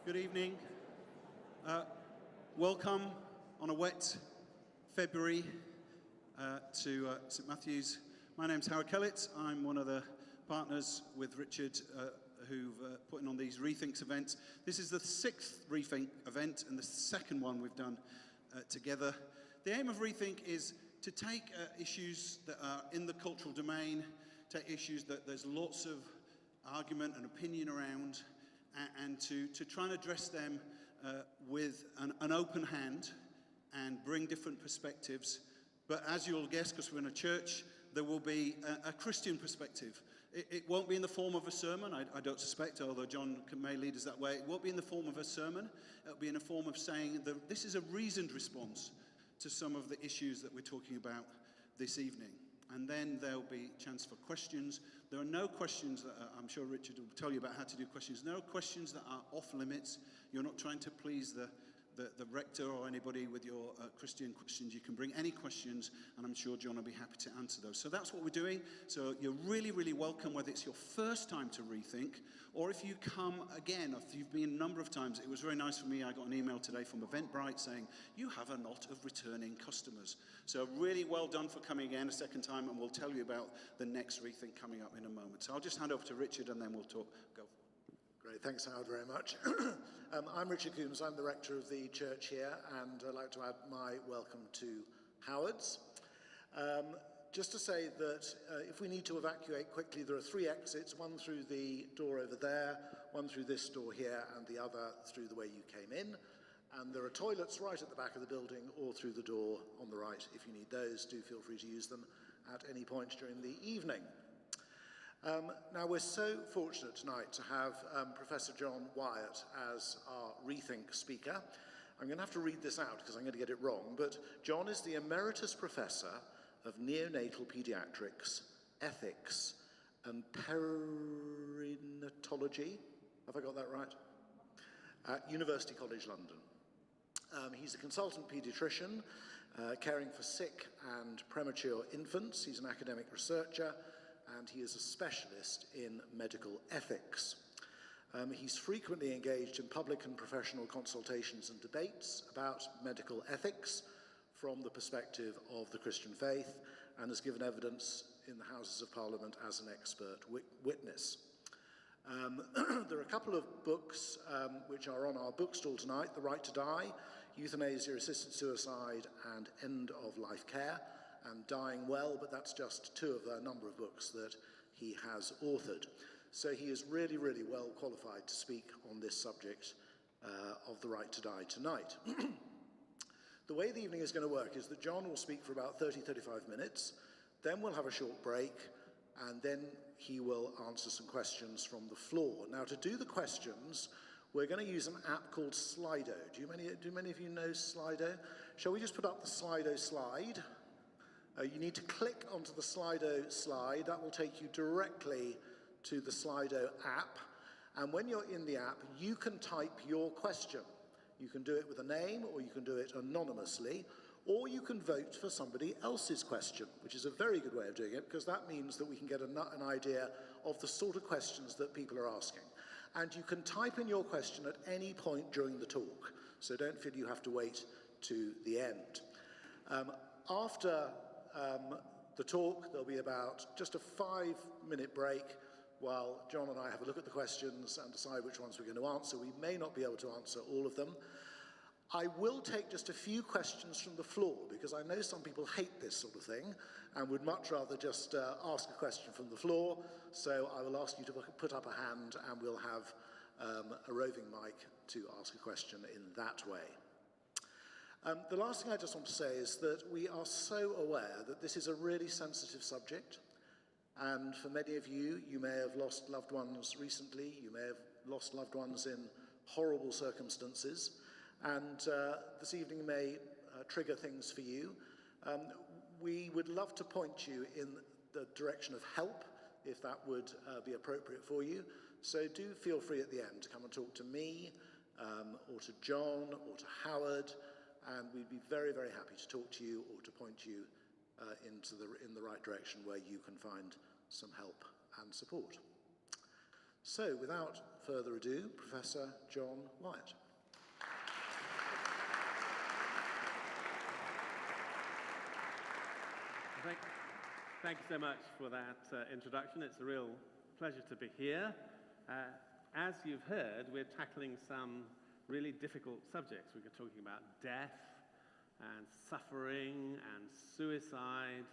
Good evening. Welcome on a wet February to St Matthew's. My name's Howard Kellett. I'm one of the partners with Richard who've put on these Rethinks events. This is the 6th Rethink event and the second one we've done together. The aim of Rethink is to take issues that are in the cultural domain, take issues that there's lots of argument and opinion around, and to try and address them with an open hand and bring different perspectives. But as you'll guess, because we're in a church, there will be a Christian perspective. It won't be in the form of a sermon, I don't suspect, although John may lead us that way. It won't be in the form of a sermon. It'll be in a form of saying that this is a reasoned response to some of the issues that we're talking about this evening. And then there'll be a chance for questions. There are no questions that I'm sure Richard will tell you about how to do questions. No questions that are off limits. You're not trying to please the rector or anybody with your Christian questions. You can bring any questions, and I'm sure John will be happy to answer those. So that's what we're doing. So you're really, really welcome, whether it's your first time to Rethink, or if you come again, if you've been a number of times. It was very nice for me. I got an email today from Eventbrite saying, you have a lot of returning customers. So really well done for coming again a second time, and we'll tell you about the next Rethink coming up in a moment. So I'll just hand over to Richard, and then we'll go forward. Great, thanks Howard very much. I'm Richard Coombs, I'm the rector of the church here, and I'd like to add my welcome to Howard's. Just to say that if we need to evacuate quickly, there are 3 exits, one through the door over there, one through this door here, and the other through the way you came in. And there are toilets right at the back of the building or through the door on the right. If you need those, do feel free to use them at any point during the evening. Now, we're so fortunate tonight to have Professor John Wyatt as our Rethink speaker. I'm going to have to read this out because I'm going to get it wrong, but John is the Emeritus Professor of Neonatal Pediatrics, Ethics and Perinatology. Have I got that right? At University College London. He's a consultant paediatrician caring for sick and premature infants. He's an academic researcher, and he is a specialist in medical ethics. He's frequently engaged in public and professional consultations and debates about medical ethics from the perspective of the Christian faith, and has given evidence in the Houses of Parliament as an expert witness. There are a couple of books which are on our bookstall tonight: The Right to Die, Euthanasia, Assisted Suicide, and End of Life Care, and Dying Well, but that's just 2 of a number of books that he has authored. So he is really, really well qualified to speak on this subject of the right to die tonight. The way the evening is going to work is that John will speak for about 30-35 minutes, then we'll have a short break, and then he will answer some questions from the floor. Now, to do the questions, we're going to use an app called SLIDO. Do many of you know SLIDO? Shall we just put up the SLIDO slide? You need to click onto the SLIDO slide. That will take you directly to the SLIDO app. And when you're in the app, you can type your question. You can do it with a name, or you can do it anonymously, or you can vote for somebody else's question, which is a very good way of doing it, because that means that we can get an idea of the sort of questions that people are asking. And you can type in your question at any point during the talk, so don't feel you have to wait to the end. After the talk, there'll be about just a 5-minute break while John and I have a look at the questions and decide which ones we're going to answer. We may not be able to answer all of them. I will take just a few questions from the floor, because I know some people hate this sort of thing and would much rather just ask a question from the floor. So I will ask you to put up a hand, and we'll have a roving mic to ask a question in that way. The last thing I just want to say is that we are so aware that this is a really sensitive subject, and for many of you, you may have lost loved ones recently, you may have lost loved ones in horrible circumstances, and this evening may trigger things for you. We would love to point you in the direction of help, if that would be appropriate for you. So do feel free at the end to come and talk to me, or to John, or to Howard, and we'd be very, very happy to talk to you or to point you in the right direction where you can find some help and support. So, without further ado, Professor John Wyatt. Thank you so much for that introduction. It's a real pleasure to be here. As you've heard, we're tackling some really difficult subjects. We're talking about death and suffering and suicide.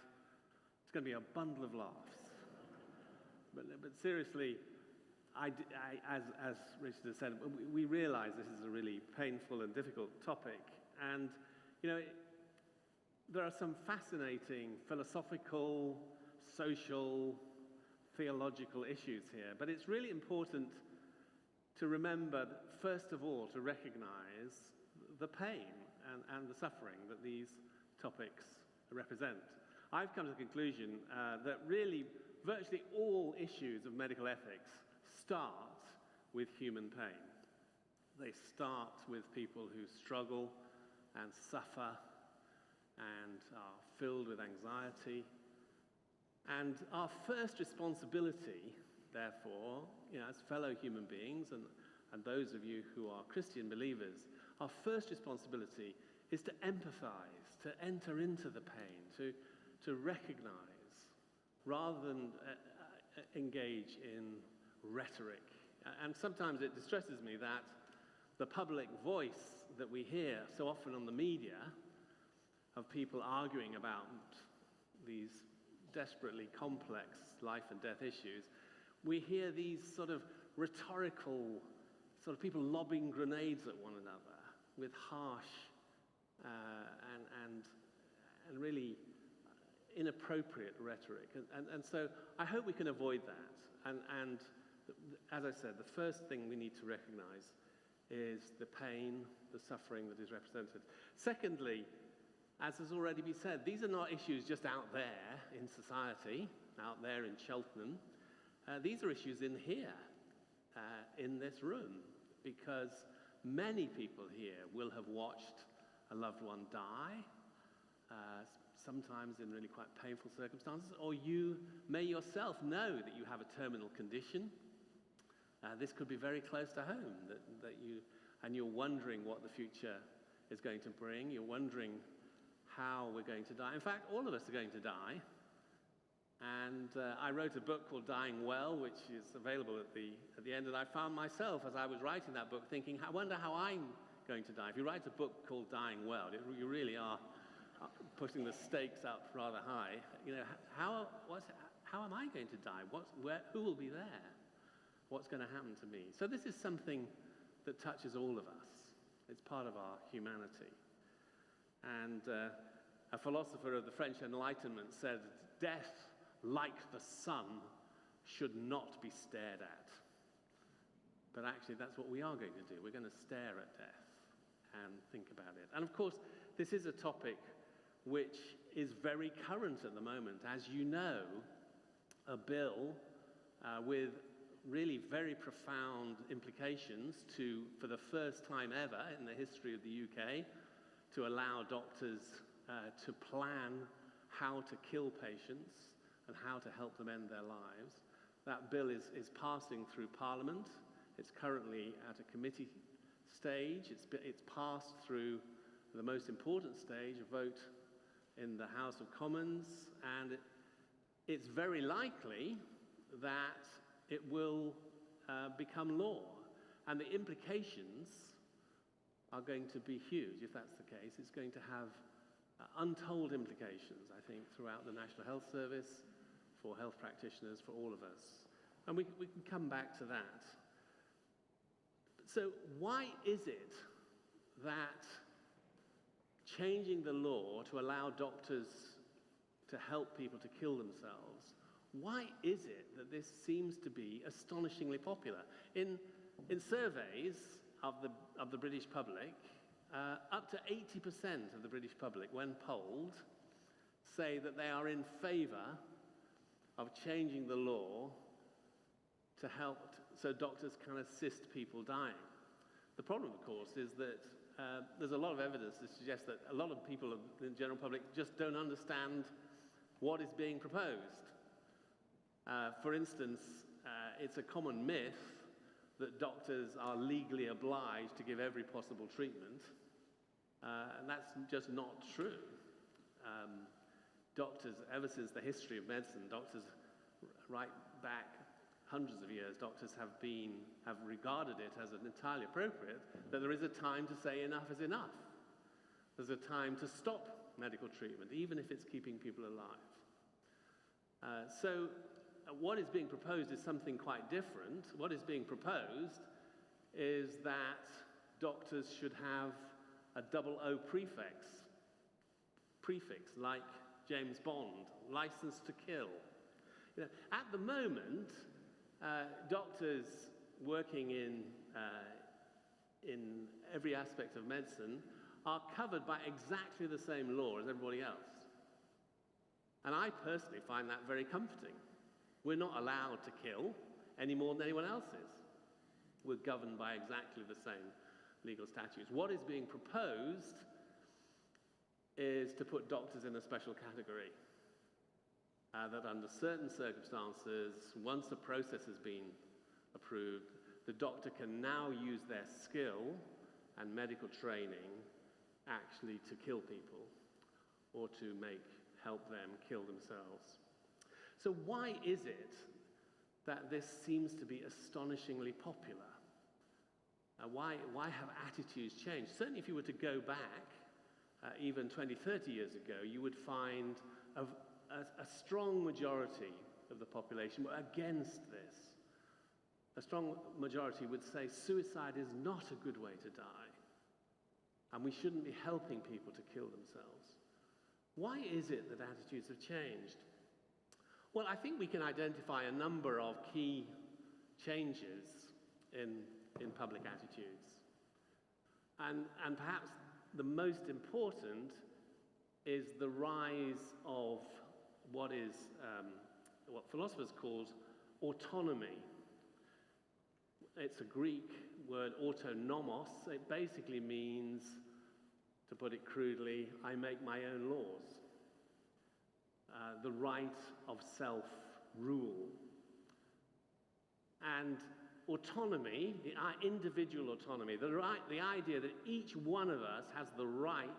It's going to be a bundle of laughs. But seriously, as Richard has said, we realize this is a really painful and difficult topic. And, you know, there are some fascinating philosophical, social, theological issues here. But it's really important to remember, first of all, to recognize the pain and the suffering that these topics represent. I've come to the conclusion that really virtually all issues of medical ethics start with human pain. They start with people who struggle and suffer and are filled with anxiety. And our first responsibility, therefore, as fellow human beings and those of you who are Christian believers, our first responsibility is to empathize, to enter into the pain, to recognize, rather than engage in rhetoric. And sometimes it distresses me that the public voice that we hear so often on the media of people arguing about these desperately complex life and death issues, we hear these sort of rhetorical, sort of people lobbing grenades at one another with harsh and really inappropriate rhetoric. And so I hope we can avoid that. And as I said, the first thing we need to recognize is the pain, the suffering that is represented. Secondly, as has already been said, these are not issues just out there in society, out there in Cheltenham. These are issues in here, in this room, because many people here will have watched a loved one die, sometimes in really quite painful circumstances, or you may yourself know that you have a terminal condition. This could be very close to home, and you're wondering what the future is going to bring. You're wondering how we're going to die. In fact, all of us are going to die. And I wrote a book called Dying Well, which is available at the end. And I found myself, as I was writing that book, thinking, I wonder how I'm going to die. If you write a book called Dying Well, you really are putting the stakes up rather high. You know, how am I going to die? Who will be there? What's going to happen to me? So this is something that touches all of us. It's part of our humanity. And a philosopher of the French Enlightenment said, death, like the sun, should not be stared at. But actually, that's what we are going to do. We're going to stare at death and think about it. And of course, this is a topic which is very current at the moment. As you know, a bill with really very profound implications for the first time ever in the history of the UK, to allow doctors to plan how to kill patients and how to help them end their lives. That bill is passing through Parliament. It's currently at a committee stage. It's passed through the most important stage, a vote in the House of Commons, and it's very likely that it will become law. And the implications are going to be huge, if that's the case. It's going to have untold implications, I think, throughout the National Health Service, for health practitioners, for all of us. And we can come back to that. So why is it that changing the law to allow doctors to help people to kill themselves, why is it that this seems to be astonishingly popular? In surveys of the British public, up to 80% of the British public, when polled, say that they are in favour of changing the law to help so doctors can assist people dying. The problem, of course, is that there's a lot of evidence to suggest that a lot of people in the general public just don't understand what is being proposed. For instance, it's a common myth that doctors are legally obliged to give every possible treatment, and that's just not true. Doctors, ever since the history of medicine, doctors right back hundreds of years, doctors have regarded it as entirely appropriate that there is a time to say enough is enough. There's a time to stop medical treatment, even if it's keeping people alive. So what is being proposed is something quite different. What is being proposed is that doctors should have a 00 prefix like James Bond, license to kill. You know, at the moment, doctors working in every aspect of medicine are covered by exactly the same law as everybody else. And I personally find that very comforting. We're not allowed to kill any more than anyone else is. We're governed by exactly the same legal statutes. What is being proposed is to put doctors in a special category. That under certain circumstances, once a process has been approved, the doctor can now use their skill and medical training actually to kill people or to help them kill themselves. So why is it that this seems to be astonishingly popular? Why have attitudes changed? Certainly if you were to go back even 20, 30 years ago, you would find a strong majority of the population were against this. A strong majority would say suicide is not a good way to die, and we shouldn't be helping people to kill themselves. Why is it that attitudes have changed? Well, I think we can identify a number of key changes in public attitudes. And perhaps the most important is the rise of what philosophers call autonomy. It's a Greek word, autonomos. It basically means, to put it crudely, I make my own laws. The right of self-rule. And autonomy, individual autonomy, the idea that each one of us has the right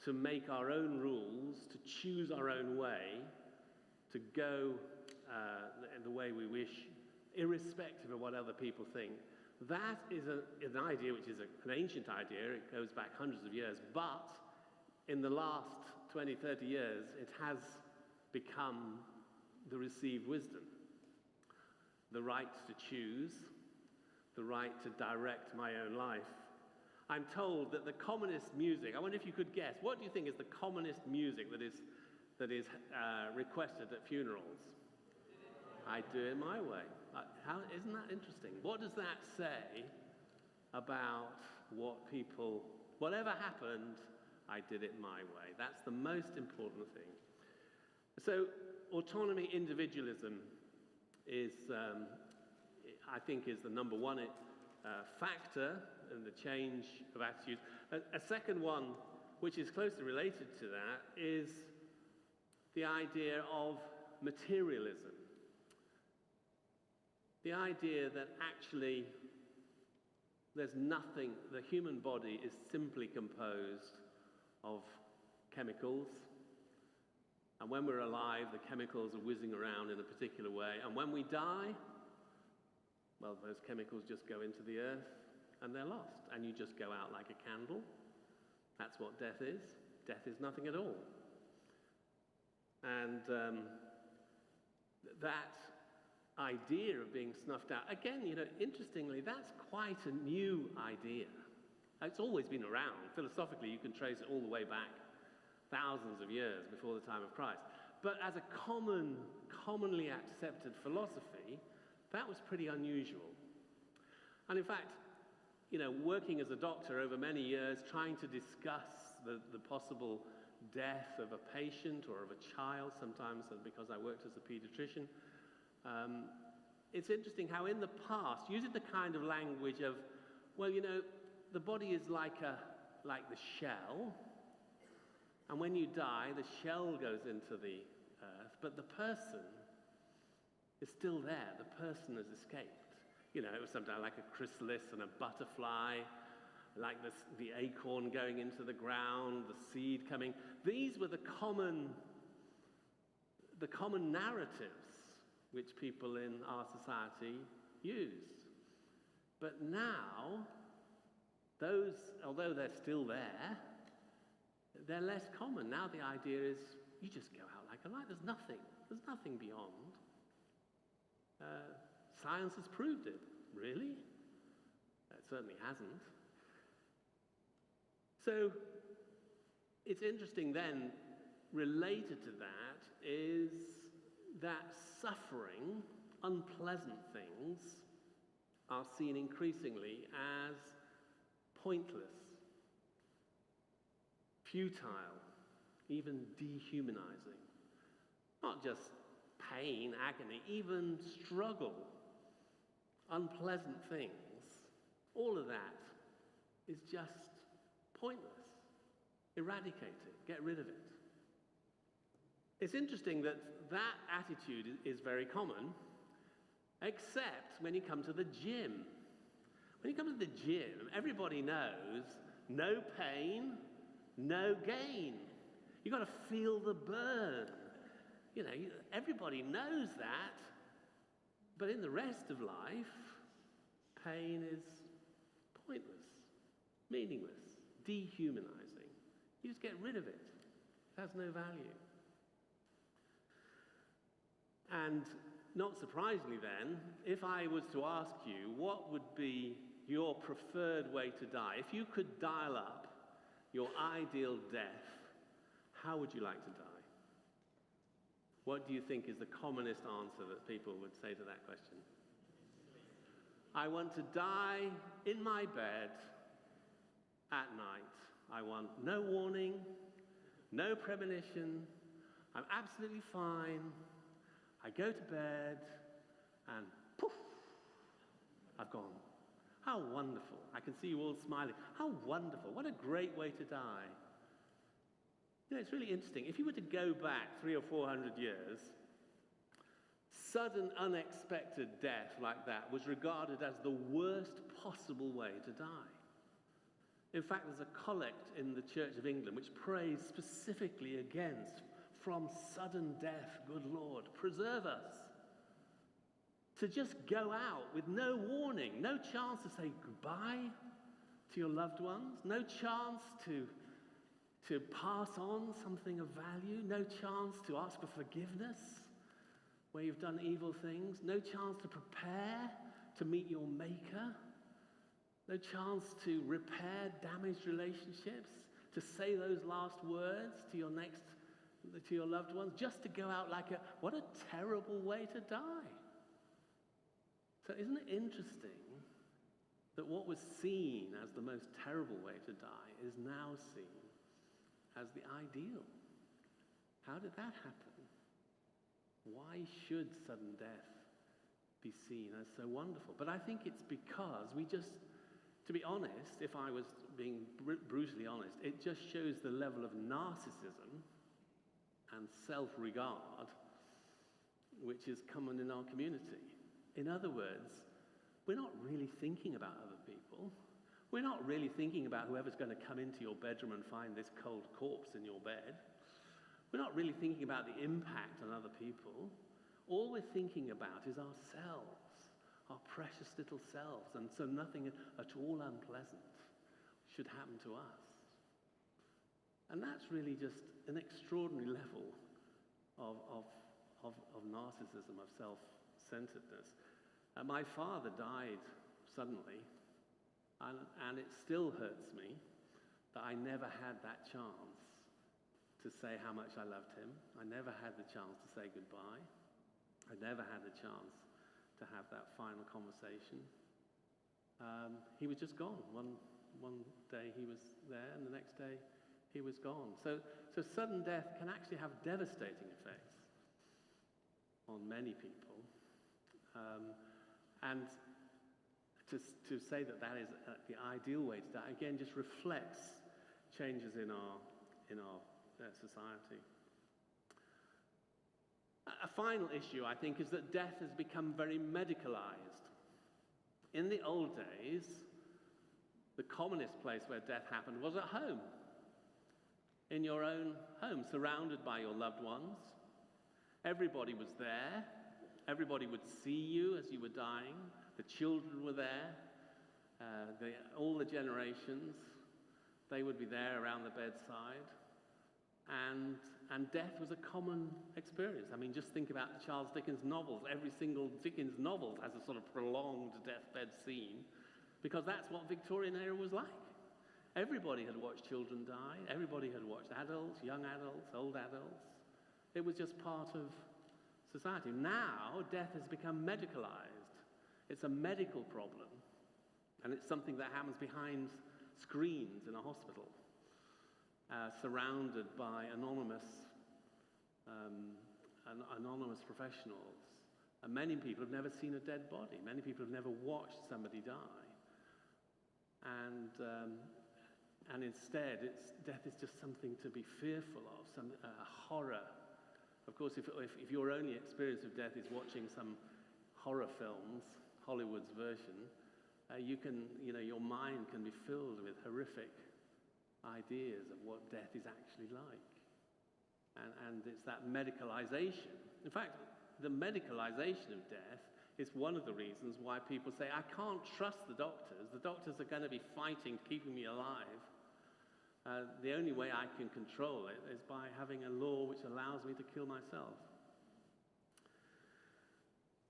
to make our own rules, to choose our own way, to go the way we wish, irrespective of what other people think. That is an idea which is an ancient idea. It goes back hundreds of years. But in the last 20, 30 years, it has become the received wisdom. The right to choose, the right to direct my own life. I'm told that the commonest music, I wonder if you could guess, what do you think is the commonest music that is requested at funerals? I do it my way. Isn't that interesting? What does that say about whatever happened, I did it my way. That's the most important thing. So autonomy, individualism is, I think, is the number one factor in the change of attitudes. A second one, which is closely related to that, is the idea of materialism. The idea that actually there's nothing, the human body is simply composed of chemicals. And when we're alive, the chemicals are whizzing around in a particular way. And when we die, well, those chemicals just go into the earth and they're lost. And you just go out like a candle. That's what death is. Death is nothing at all. And that idea of being snuffed out, again, interestingly, that's quite a new idea. It's always been around. Philosophically, you can trace it all the way back thousands of years before the time of Christ. But as a commonly accepted philosophy, that was pretty unusual. And in fact, working as a doctor over many years, trying to discuss the possible death of a patient or of a child, sometimes because I worked as a pediatrician, it's interesting how in the past, using the kind of language of, well, the body is like the shell, and when you die, the shell goes into the earth, but the person is still there. The person has escaped. You know, it was something like a chrysalis and a butterfly, like the acorn going into the ground, the seed coming. These were the common narratives which people in our society used. But now, those, although they're still there, they're less common. Now the idea is you just go out like a light. There's nothing beyond. Science has proved it. Really? It certainly hasn't. So it's interesting then, related to that, is that suffering, unpleasant things, are seen increasingly as pointless, futile, even dehumanizing. Not just pain, agony, even struggle, unpleasant things. All of that is just pointless. Eradicate it, get rid of it. It's interesting that that attitude is very common, except when you come to the gym. When you come to the gym, everybody knows no pain, no gain. You've got to feel the burn. You know, everybody knows that. But in the rest of life, pain is pointless, meaningless, dehumanizing. You just get rid of it. It has no value. And not surprisingly then, if I was to ask you what would be your preferred way to die, if you could dial up your ideal death, how would you like to die? What do you think is the commonest answer that people would say to that question? I want to die in my bed at night. I want no warning, no premonition. I'm absolutely fine. I go to bed and poof, I've gone. How wonderful. I can see you all smiling. How wonderful. What a great way to die. You know, it's really interesting. If you were to go back 300 or 400 years, sudden, unexpected death like that was regarded as the worst possible way to die. In fact, there's a collect in the Church of England which prays specifically against from sudden death, good Lord, preserve us. To just go out with no warning, no chance to say goodbye to your loved ones, no chance to pass on something of value, no chance to ask for forgiveness where you've done evil things, no chance to prepare to meet your Maker, no chance to repair damaged relationships, to say those last words to your loved ones, just to go out like what a terrible way to die. So isn't it interesting that what was seen as the most terrible way to die is now seen as the ideal? How did that happen? Why should sudden death be seen as so wonderful? But I think it's because to be honest, if I was being brutally honest, it just shows the level of narcissism and self-regard which is common in our community. In other words, we're not really thinking about other people. We're not really thinking about whoever's going to come into your bedroom and find this cold corpse in your bed. We're not really thinking about the impact on other people. All we're thinking about is ourselves, our precious little selves, and so nothing at all unpleasant should happen to us. And that's really just an extraordinary level of narcissism, of self-centeredness. My father died suddenly, and it still hurts me that I never had that chance to say how much I loved him. I never had the chance to say goodbye. I never had the chance to have that final conversation. He was just gone. One day he was there, and the next day he was gone. So sudden death can actually have devastating effects on many people. And to say that is the ideal way to die, again, just reflects changes in our society. A final issue, I think, is that death has become very medicalized. In the old days, the commonest place where death happened was at home, in your own home, surrounded by your loved ones. Everybody was there. Everybody would see you as you were dying. The children were there. All the generations, they would be there around the bedside. And death was a common experience. I mean, just think about Charles Dickens' novels. Every single Dickens novel has a sort of prolonged deathbed scene, because that's what Victorian era was like. Everybody had watched children die. Everybody had watched adults, young adults, old adults. It was just part of society. Now, death has become medicalized. It's a medical problem, and it's something that happens behind screens in a hospital, surrounded by anonymous professionals. And many people have never seen a dead body. Many people have never watched somebody die. And instead, death is just something to be fearful of, some horror. Of course, if your only experience of death is watching some horror films, Hollywood's version, your mind can be filled with horrific ideas of what death is actually like. And it's that medicalization. In fact, the medicalization of death is one of the reasons why people say, I can't trust the doctors. The doctors are going to be fighting, keeping me alive. The only way I can control it is by having a law which allows me to kill myself.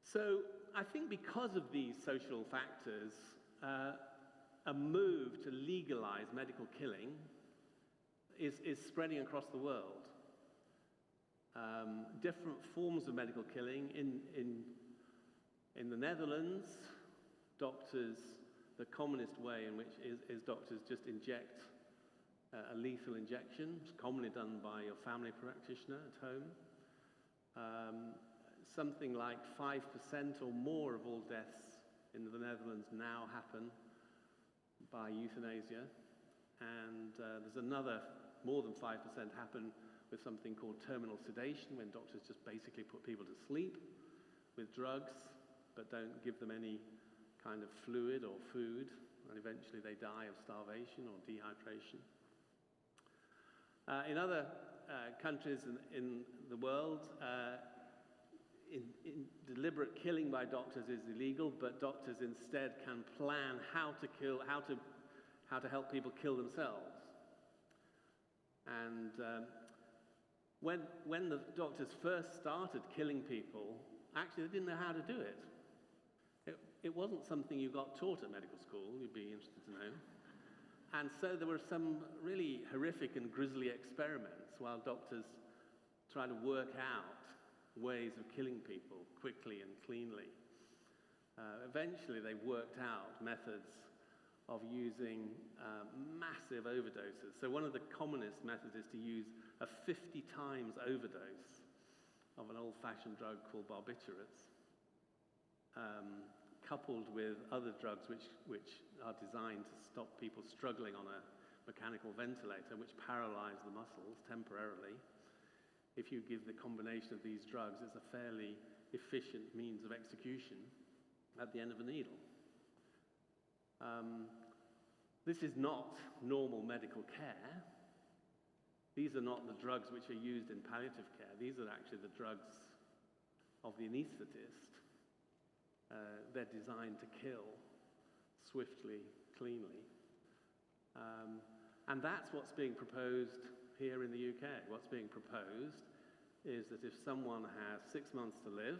So I think because of these social factors, a move to legalize medical killing is spreading across the world. Different forms of medical killing. In the Netherlands, doctors, the commonest way in which is doctors just inject a lethal injection. It's commonly done by your family practitioner at home. Something like 5% or more of all deaths in the Netherlands now happen by euthanasia. And there's another, more than 5% happen with something called terminal sedation, when doctors just basically put people to sleep with drugs, but don't give them any kind of fluid or food, and eventually they die of starvation or dehydration. In other countries in the world, deliberate killing by doctors is illegal, but doctors instead can plan how to kill, how to help people kill themselves. And when the doctors first started killing people, actually they didn't know how to do it. It wasn't something you got taught at medical school, you'd be interested to know. And so there were some really horrific and grisly experiments while doctors tried to work out ways of killing people quickly and cleanly. Eventually they worked out methods of using massive overdoses. So one of the commonest methods is to use a 50 times overdose of an old-fashioned drug called barbiturates, coupled with other drugs which are designed to stop people struggling on a mechanical ventilator, which paralyze the muscles temporarily. If you give the combination of these drugs, it's a fairly efficient means of execution at the end of a needle. This is not normal medical care. These are not the drugs which are used in palliative care. These are actually the drugs of the anaesthetist. They're designed to kill swiftly, cleanly. And that's what's being proposed here in the UK. What's being proposed is that if someone has 6 months to live,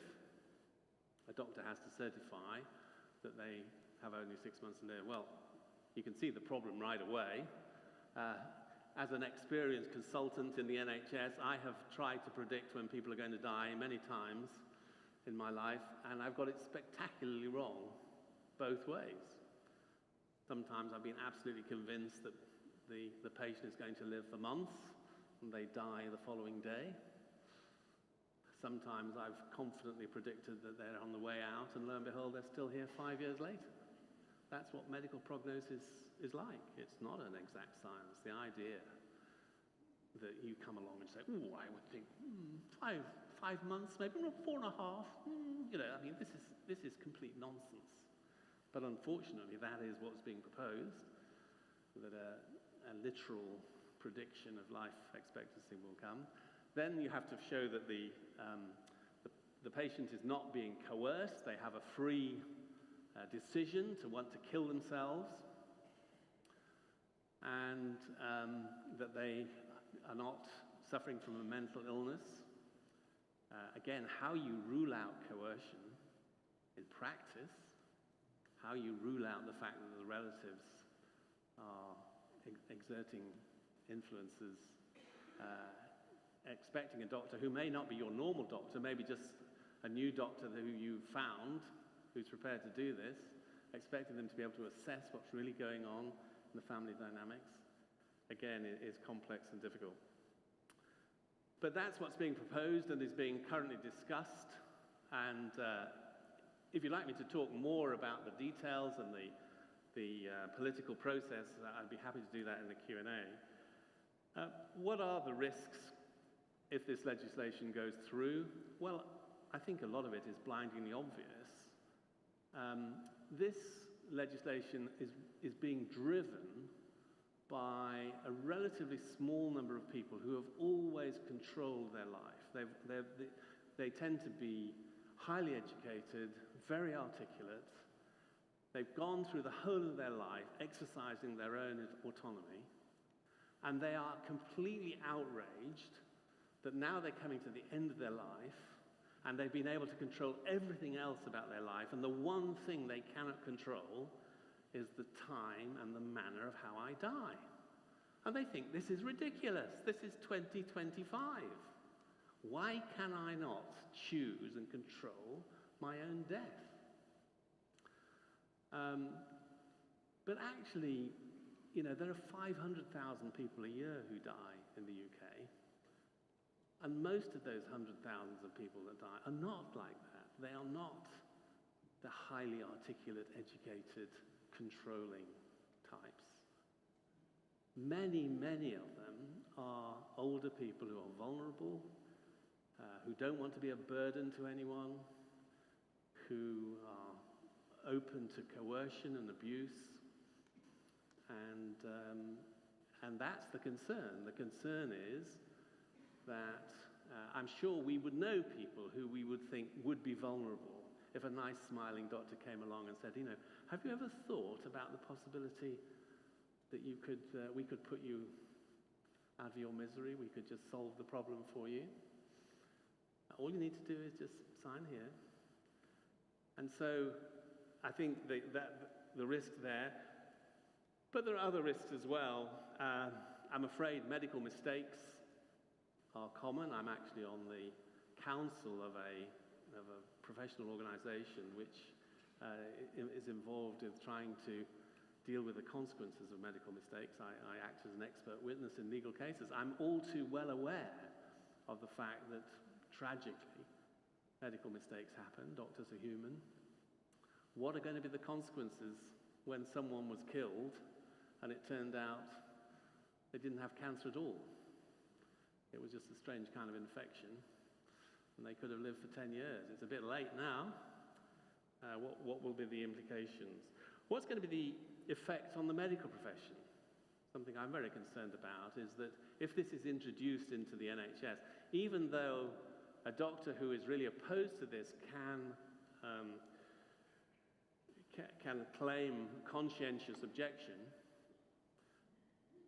a doctor has to certify that they have only 6 months to live. Well, you can see the problem right away. As an experienced consultant in the NHS, I have tried to predict when people are going to die many times in my life, and I've got it spectacularly wrong both ways. Sometimes I've been absolutely convinced that the patient is going to live for months, and they die the following day. Sometimes I've confidently predicted that they're on the way out, and lo and behold, they're still here 5 years later. That's what medical prognosis is like. It's not an exact science. The idea that you come along and say, "Ooh, I would think 5 months, maybe 4.5. You know, I mean, this is complete nonsense. But unfortunately, that is what's being proposed, that a literal prediction of life expectancy will come. Then you have to show that the patient is not being coerced. They have a free decision to want to kill themselves, and that they are not suffering from a mental illness. Again, how you rule out coercion in practice, how you rule out the fact that the relatives are exerting influences, expecting a doctor who may not be your normal doctor, maybe just a new doctor who you found, who's prepared to do this, expecting them to be able to assess what's really going on in the family dynamics, again, it is complex and difficult. But that's what's being proposed and is being currently discussed. And if you'd like me to talk more about the details and the political process, I'd be happy to do that in the Q&A. What are the risks if this legislation goes through? Well, I think a lot of it is blindingly obvious. This legislation is being driven by a relatively small number of people who have always controlled their life. They tend to be highly educated, very articulate. They've gone through the whole of their life exercising their own autonomy, and they are completely outraged that now they're coming to the end of their life and they've been able to control everything else about their life, and the one thing they cannot control is the time and the manner of how I die. And they think this is ridiculous. This is 2025. Why can I not choose and control my own death? But actually, you know, there are 500,000 people a year who die in the UK. And most of those hundreds of thousands of people that die are not like that. They are not the highly articulate, educated, controlling types. Many, many of them are older people who are vulnerable, who don't want to be a burden to anyone, who are open to coercion and abuse. And that's the concern. The concern is that I'm sure we would know people who we would think would be vulnerable if a nice smiling doctor came along and said, you know, have you ever thought about the possibility that we could put you out of your misery, we could just solve the problem for you? All you need to do is just sign here. And so I think the risk there, but there are other risks as well. I'm afraid medical mistakes are common. I'm actually on the council of a professional organization which is involved in trying to deal with the consequences of medical mistakes. I act as an expert witness in legal cases. I'm all too well aware of the fact that, tragically, medical mistakes happen. Doctors are human. What are going to be the consequences when someone was killed and it turned out they didn't have cancer at all? It was just a strange kind of infection, and they could have lived for 10 years. It's a bit late now. What will be the implications? What's going to be the effect on the medical profession? Something I'm very concerned about is that if this is introduced into the NHS, even though a doctor who is really opposed to this can claim conscientious objection,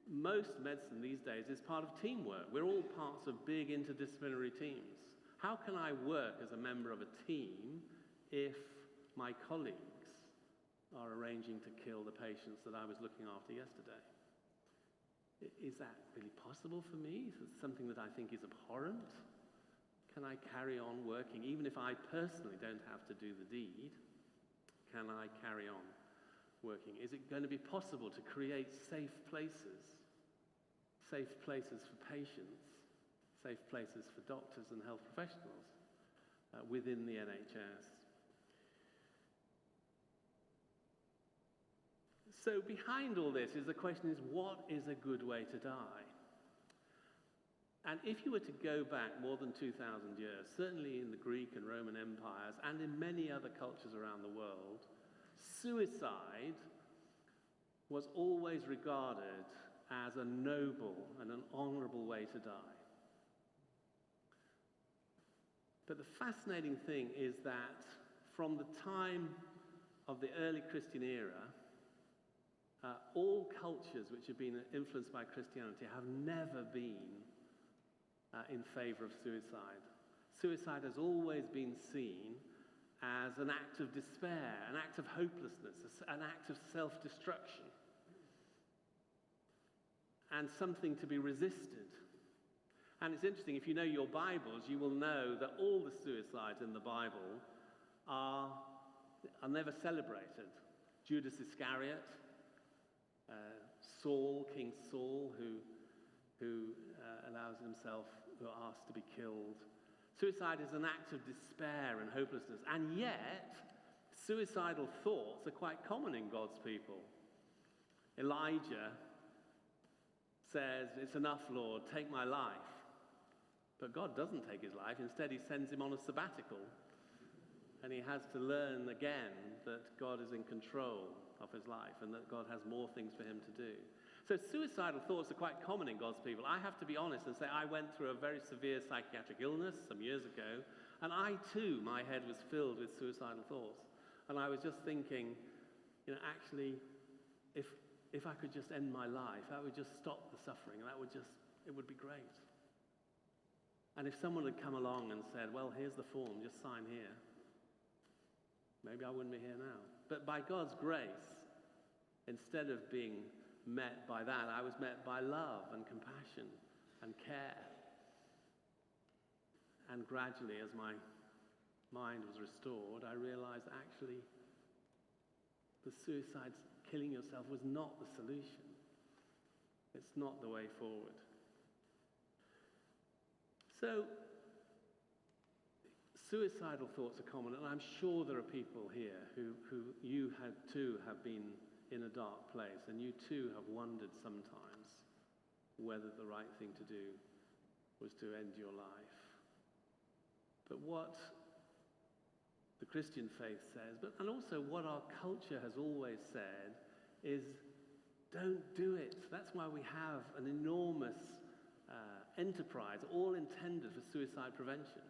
most medicine these days is part of teamwork. We're all parts of big interdisciplinary teams. How can I work as a member of a team if my colleagues are arranging to kill the patients that I was looking after yesterday? Is that really possible for me? Is it something that I think is abhorrent? Can I carry on working? Even if I personally don't have to do the deed, can I carry on working? Is it going to be possible to create safe places for patients, safe places for doctors and health professionals within the NHS? So behind all this is the question is, what is a good way to die? And if you were to go back more than 2,000 years, certainly in the Greek and Roman empires and in many other cultures around the world, suicide was always regarded as a noble and an honorable way to die. But the fascinating thing is that from the time of the early Christian era, all cultures which have been influenced by Christianity have never been in favor of suicide. Suicide has always been seen as an act of despair, an act of hopelessness, an act of self-destruction, and something to be resisted. And it's interesting, if you know your Bibles, you will know that all the suicides in the Bible are never celebrated. Judas Iscariot, Saul, King Saul, who allows himself, who asked to be killed. Suicide is an act of despair and hopelessness, and yet suicidal thoughts are quite common in God's people. Elijah says, "It's enough, Lord, take my life." But God doesn't take his life. Instead, he sends him on a sabbatical, and he has to learn again that God is in control of his life and that God has more things for him to do. So suicidal thoughts are quite common in God's people. I have to be honest and say I went through a very severe psychiatric illness some years ago, and I too, my head was filled with suicidal thoughts. And I was just thinking, actually, if I could just end my life, that would just stop the suffering, and it would be great. And if someone had come along and said, "Well, here's the form, just sign here," maybe I wouldn't be here now. But by God's grace, instead of being met by that, I was met by love and compassion and care. And gradually, as my mind was restored, I realized actually the suicide, killing yourself, was not the solution. It's not the way forward. So, suicidal thoughts are common, and I'm sure there are people here who you have been in a dark place, and you too have wondered sometimes whether the right thing to do was to end your life. But what the Christian faith says, and also what our culture has always said, is don't do it. That's why we have an enormous enterprise, all intended for suicide prevention.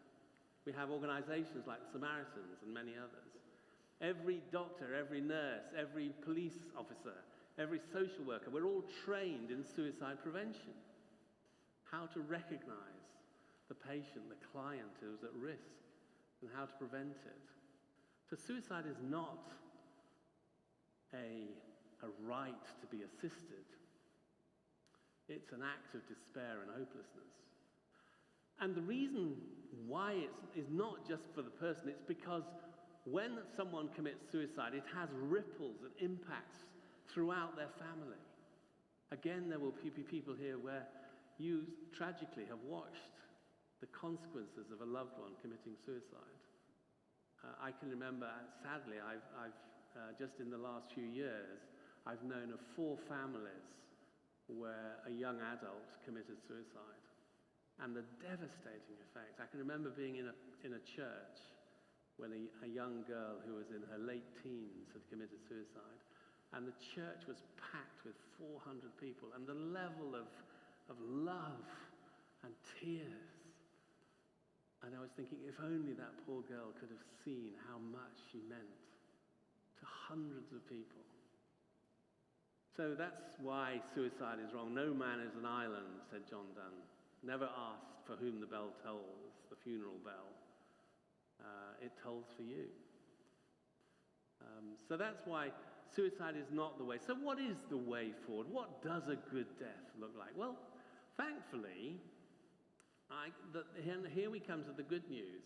We have organizations like the Samaritans and many others. Every doctor, every nurse, every police officer, every social worker, we're all trained in suicide prevention. How to recognize the patient, the client who's at risk, and how to prevent it. So suicide is not a right to be assisted. It's an act of despair and hopelessness. And the reason why it is not just for the person, it's because when someone commits suicide, it has ripples and impacts throughout their family. Again, there will be people here where you tragically have watched the consequences of a loved one committing suicide. I can remember, sadly, I've just in the last few years, I've known of 4 families where a young adult committed suicide. And the devastating effect. I can remember being in a church when a young girl who was in her late teens had committed suicide. And the church was packed with 400 people. And the level of love and tears. And I was thinking, if only that poor girl could have seen how much she meant to hundreds of people. So that's why suicide is wrong. No man is an island, said John Donne. Never ask for whom the bell tolls, the funeral bell. It tolls for you. So that's why suicide is not the way. So what is the way forward? What does a good death look like? Well, thankfully, here we come to the good news.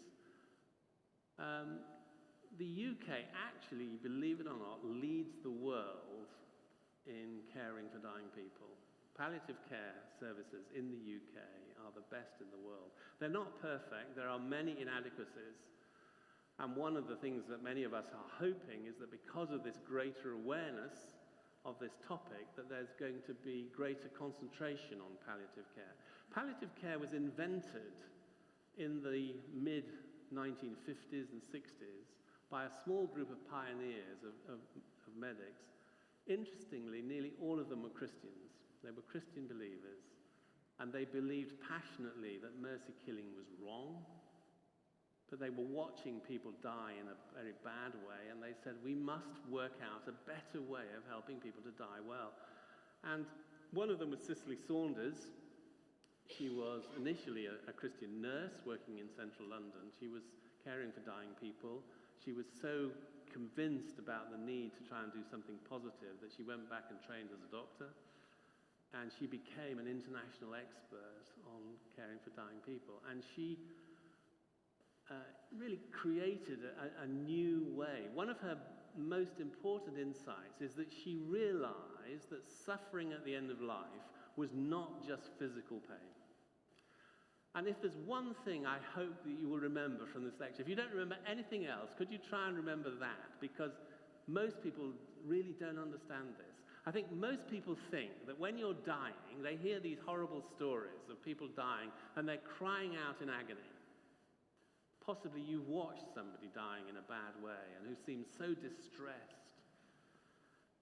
The UK actually, believe it or not, leads the world in caring for dying people. Palliative care services in the UK are the best in the world. They're not perfect. There are many inadequacies. And one of the things that many of us are hoping is that because of this greater awareness of this topic, that there's going to be greater concentration on palliative care. Palliative care was invented in the mid-1950s and 60s by a small group of pioneers of medics. Interestingly, nearly all of them were Christians. They were Christian believers, and they believed passionately that mercy killing was wrong, but they were watching people die in a very bad way, and they said, we must work out a better way of helping people to die well. And one of them was Cicely Saunders. She was initially a Christian nurse working in central London. She was caring for dying people. She was so convinced about the need to try and do something positive that she went back and trained as a doctor. And she became an international expert on caring for dying people. And she really created a new way. One of her most important insights is that she realized that suffering at the end of life was not just physical pain. And if there's one thing I hope that you will remember from this lecture, if you don't remember anything else, could you try and remember that? Because most people really don't understand this. I think most people think that when you're dying, they hear these horrible stories of people dying and they're crying out in agony. Possibly you've watched somebody dying in a bad way and who seems so distressed.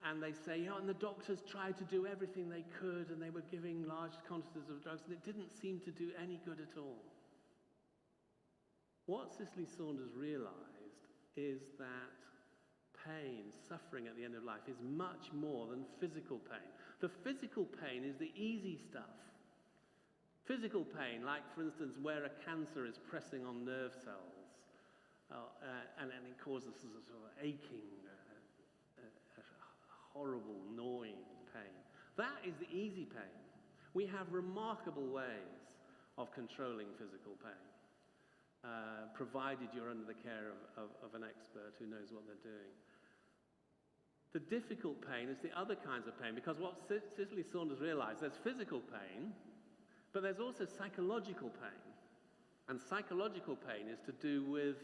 And they say, and the doctors tried to do everything they could, and they were giving large quantities of drugs, and it didn't seem to do any good at all. What Cicely Saunders realized is that pain, suffering at the end of life, is much more than physical pain. The physical pain is the easy stuff. Physical pain, like, for instance, where a cancer is pressing on nerve cells, and it causes a sort of aching, horrible, gnawing pain. That is the easy pain. We have remarkable ways of controlling physical pain, provided you're under the care of an expert who knows what they're doing. The difficult pain is the other kinds of pain, because what Cicely Saunders realized, there's physical pain, but there's also psychological pain. And psychological pain is to do with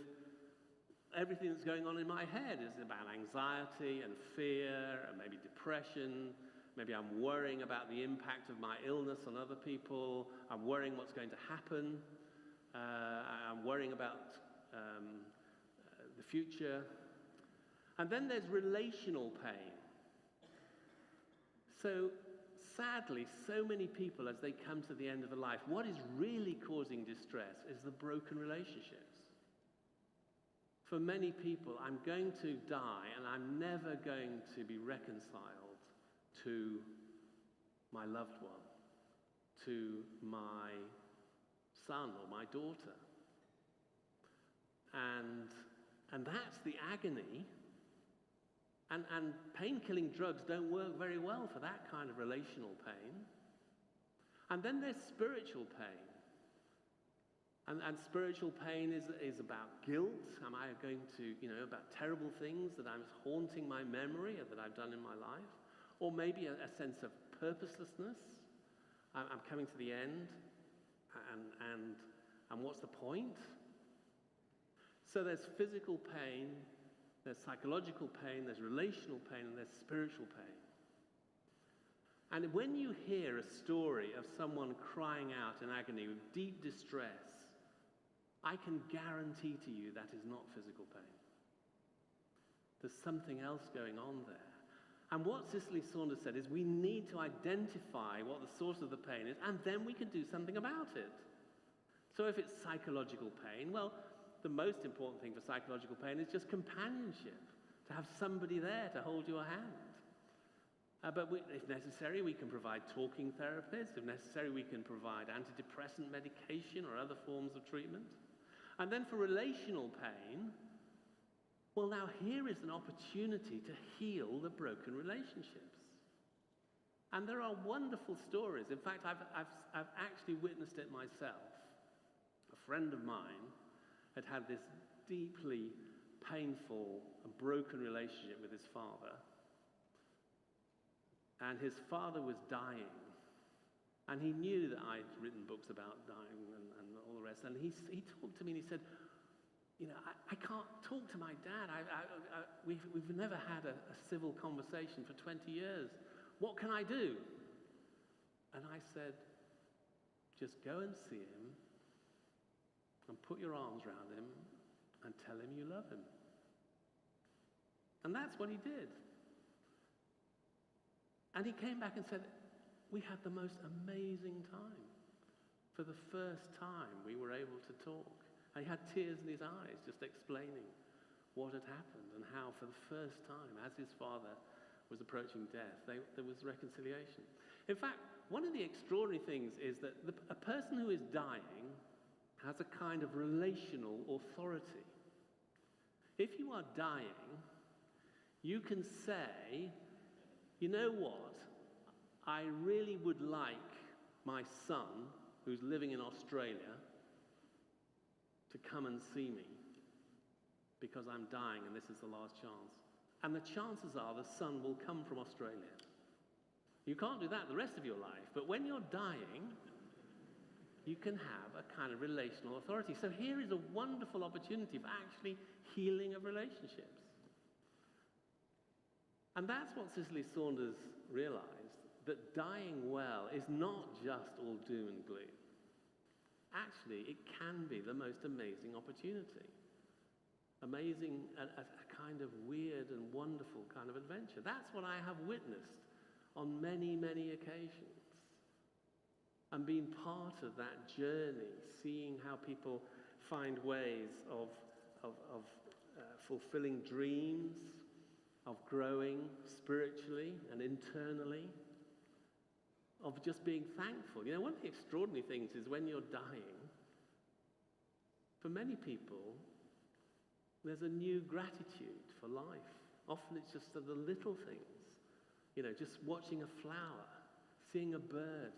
everything that's going on in my head. Is about anxiety and fear and maybe depression. Maybe I'm worrying about the impact of my illness on other people. I'm worrying what's going to happen. I'm worrying about the future. And then there's relational pain. So sadly, so many people, as they come to the end of a life, what is really causing distress is the broken relationships. For many people, I'm going to die and I'm never going to be reconciled to my loved one, to my son or my daughter. And that's the agony. And pain-killing drugs don't work very well for that kind of relational pain. And then there's spiritual pain. And spiritual pain is about guilt. Am I going to, about terrible things that I'm haunting my memory or that I've done in my life? Or maybe a sense of purposelessness. I'm coming to the end, and what's the point? So there's physical pain, there's psychological pain, there's relational pain, and there's spiritual pain. And when you hear a story of someone crying out in agony with deep distress, I can guarantee to you that is not physical pain. There's something else going on there. And what Cicely Saunders said is we need to identify what the source of the pain is, and then we can do something about it. So if it's psychological pain, well, the most important thing for psychological pain is just companionship, to have somebody there to hold your hand. But if necessary, we can provide talking therapists. If necessary, we can provide antidepressant medication or other forms of treatment. And then for relational pain, well, now here is an opportunity to heal the broken relationships. And there are wonderful stories. In fact, I've actually witnessed it myself. A friend of mine had this deeply painful and broken relationship with his father. And his father was dying. And he knew that I'd written books about dying and all the rest. And he talked to me and he said, I can't talk to my dad. We've never had a civil conversation for 20 years. What can I do? And I said, Just go and see him and put your arms around him and tell him you love him. And that's what he did. And he came back and said, we had the most amazing time. For the first time, we were able to talk. And he had tears in his eyes, just explaining what had happened and how, for the first time, as his father was approaching death, there was reconciliation. In fact, one of the extraordinary things is that a person who is dying has a kind of relational authority. If you are dying, you can say, you know what, I really would like my son, who's living in Australia, to come and see me because I'm dying and this is the last chance. And the chances are the son will come from Australia. You can't do that the rest of your life, but when you're dying, you can have a kind of relational authority. So here is a wonderful opportunity for actually healing of relationships. And that's what Cicely Saunders realized, that dying well is not just all doom and gloom. Actually, it can be the most amazing opportunity. Amazing, a kind of weird and wonderful kind of adventure. That's what I have witnessed on many, many occasions. And being part of that journey, seeing how people find ways of fulfilling dreams, of growing spiritually and internally, of just being thankful. You know, one of the extraordinary things is when you're dying, for many people, there's a new gratitude for life. Often it's just the little things. You know, just watching a flower, seeing a bird.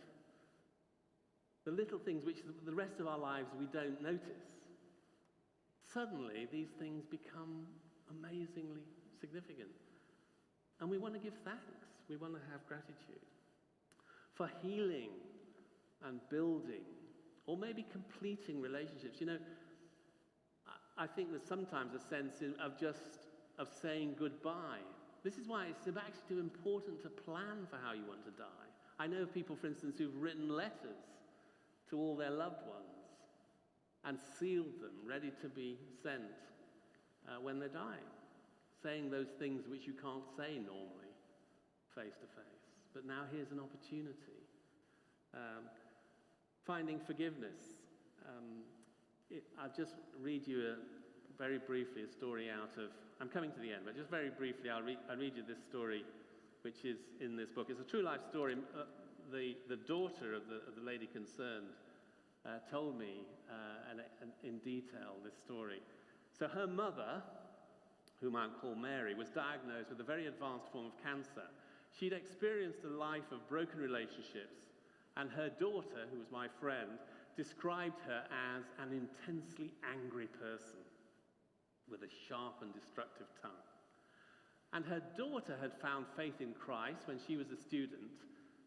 The little things which the rest of our lives we don't notice. Suddenly, these things become amazingly significant. And we want to give thanks. We want to have gratitude. For healing and building, or maybe completing relationships. You know, I think there's sometimes a sense of saying goodbye. This is why it's actually too important to plan for how you want to die. I know of people, for instance, who've written letters to all their loved ones and sealed them, ready to be sent when they're dying, saying those things which you can't say normally, face to face. But now here's an opportunity. Finding forgiveness. I'll just read you very briefly a story out of, I'm coming to the end, but just very briefly I'll read you this story which is in this book. It's a true life story. The daughter of the lady concerned told me in detail this story. So her mother, whom I'll call Mary, was diagnosed with a very advanced form of cancer. She'd experienced a life of broken relationships, and her daughter, who was my friend, described her as an intensely angry person with a sharp and destructive tongue. And her daughter had found faith in Christ when she was a student,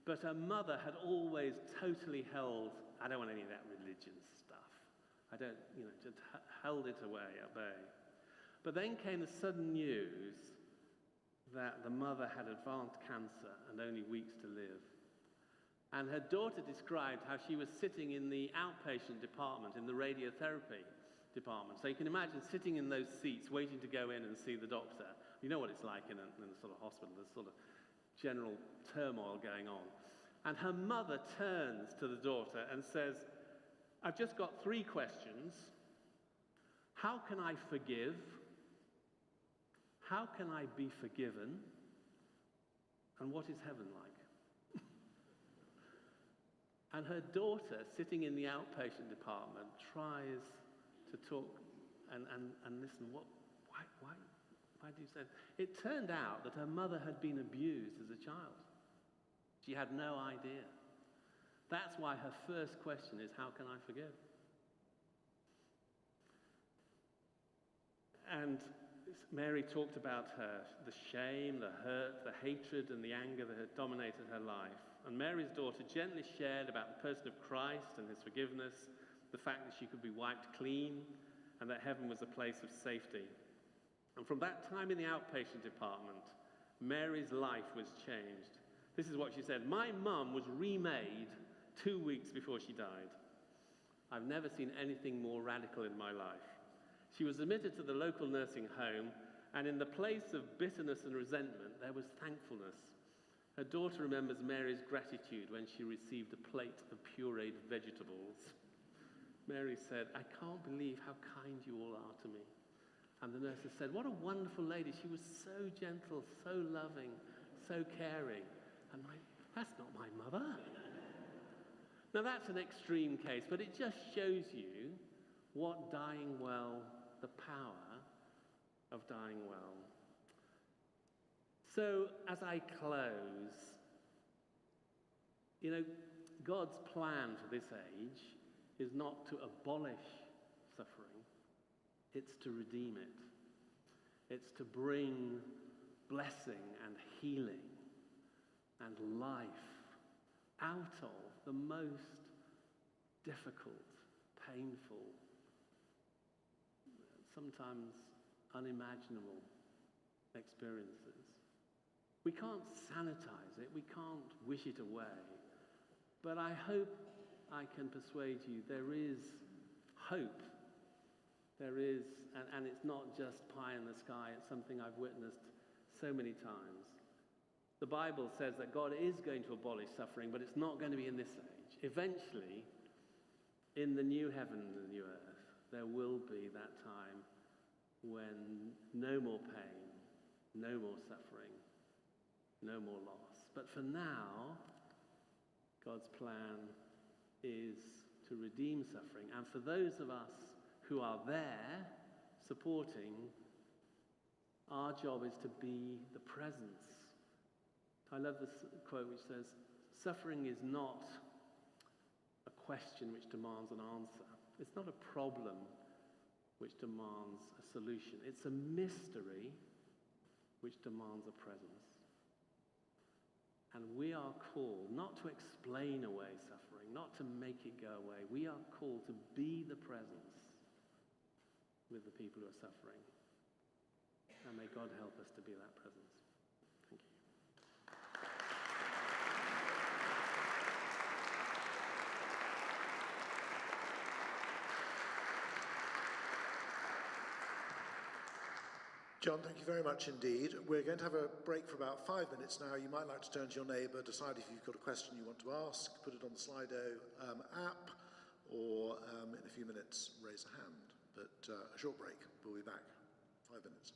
but her mother had always totally held, I don't want any of that religion stuff. I don't, just held it away at bay. But then came the sudden news that the mother had advanced cancer and only weeks to live. And her daughter described how she was sitting in the outpatient department, in the radiotherapy department. So you can imagine sitting in those seats, waiting to go in and see the doctor. You know what it's like in a sort of hospital. There's sort of general turmoil going on. And her mother turns to the daughter and says, I've just got 3 questions. How can I forgive? How can I be forgiven? And what is heaven like? And her daughter, sitting in the outpatient department, tries to talk and listen. Why do you say that? It turned out that her mother had been abused as a child. She had no idea. That's why her first question is, how can I forgive? And Mary talked about the shame, the hurt, the hatred, and the anger that had dominated her life. And Mary's daughter gently shared about the person of Christ and his forgiveness, the fact that she could be wiped clean, and that heaven was a place of safety. And from that time in the outpatient department, Mary's life was changed. This is what she said: my mum was remade 2 weeks before she died. I've never seen anything more radical in my life. She was admitted to the local nursing home, and in the place of bitterness and resentment, there was thankfulness. Her daughter remembers Mary's gratitude when she received a plate of pureed vegetables. Mary said, "I can't believe how kind you all are to me." And the nurses said, "What a wonderful lady. She was so gentle, so loving, so caring." And that's not my mother. Now that's an extreme case, but it just shows you what dying well, the power of dying well. So as I close, God's plan for this age is not to abolish suffering, it's to redeem it. It's to bring blessing and healing and life out of the most difficult, painful, sometimes unimaginable experiences. We can't sanitize it, we can't wish it away, but I hope I can persuade you there is hope. There is, and it's not just pie in the sky, it's something I've witnessed so many times. The Bible says that God is going to abolish suffering, but it's not going to be in this age. Eventually, in the new heaven and the new earth, there will be that time when no more pain, no more suffering, no more loss. But for now, God's plan is to redeem suffering. And for those of us who are there supporting, our job is to be the presence. I love this quote which says, "Suffering is not a question which demands an answer. It's not a problem which demands a solution. It's a mystery which demands a presence." And we are called not to explain away suffering, not to make it go away. We are called to be the presence with the people who are suffering. And may God help us to be that presence. Thank you. John, thank you very much indeed. We're going to have a break for about 5 minutes now. You might like to turn to your neighbour, decide if you've got a question you want to ask, put it on the SLIDO app, or in a few minutes raise a hand. But a short break. We'll be back. 5 minutes.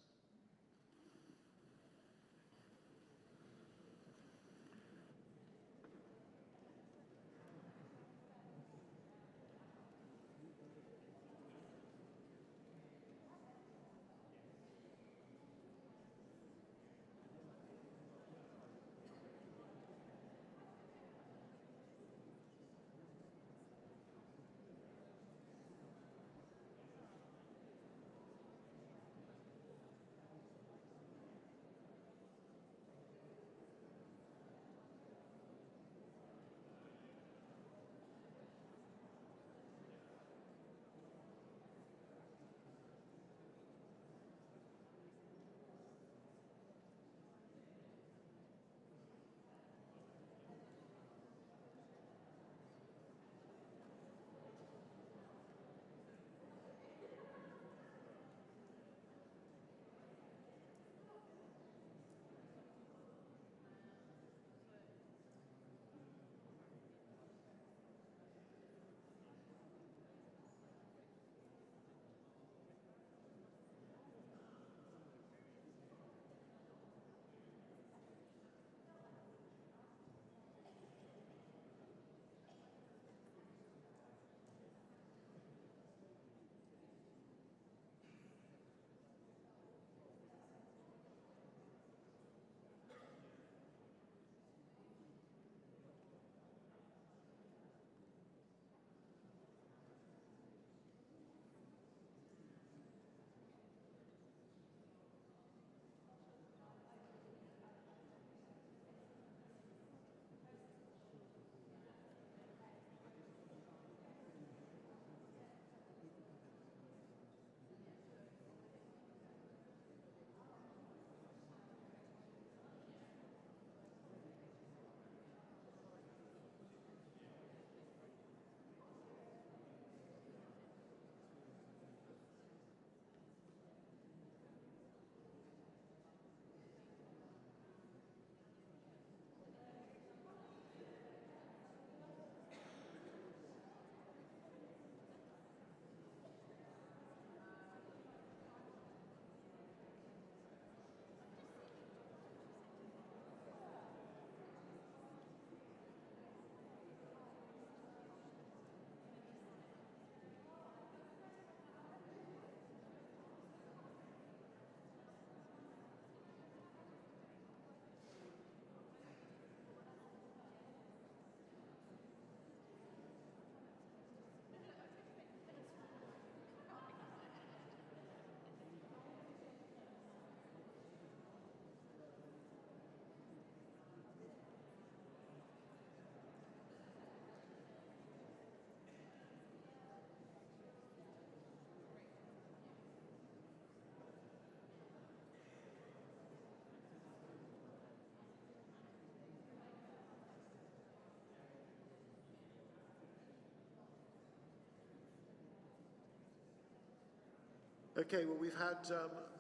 Okay, well, we've had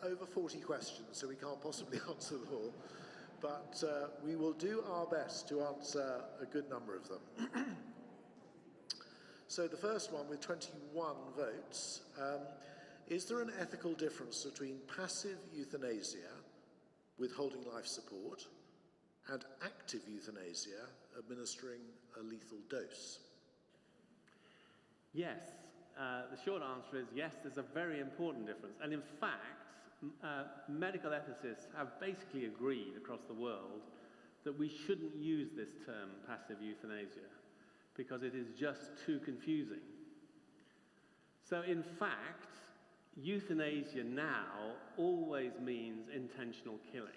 over 40 questions, so we can't possibly answer them all. But we will do our best to answer a good number of them. So the first one, with 21 votes, is there an ethical difference between passive euthanasia, withholding life support, and active euthanasia, administering a lethal dose? Yes. The short answer is yes, there's a very important difference. And in fact, medical ethicists have basically agreed across the world that we shouldn't use this term, passive euthanasia, because it is just too confusing. So in fact, euthanasia now always means intentional killing.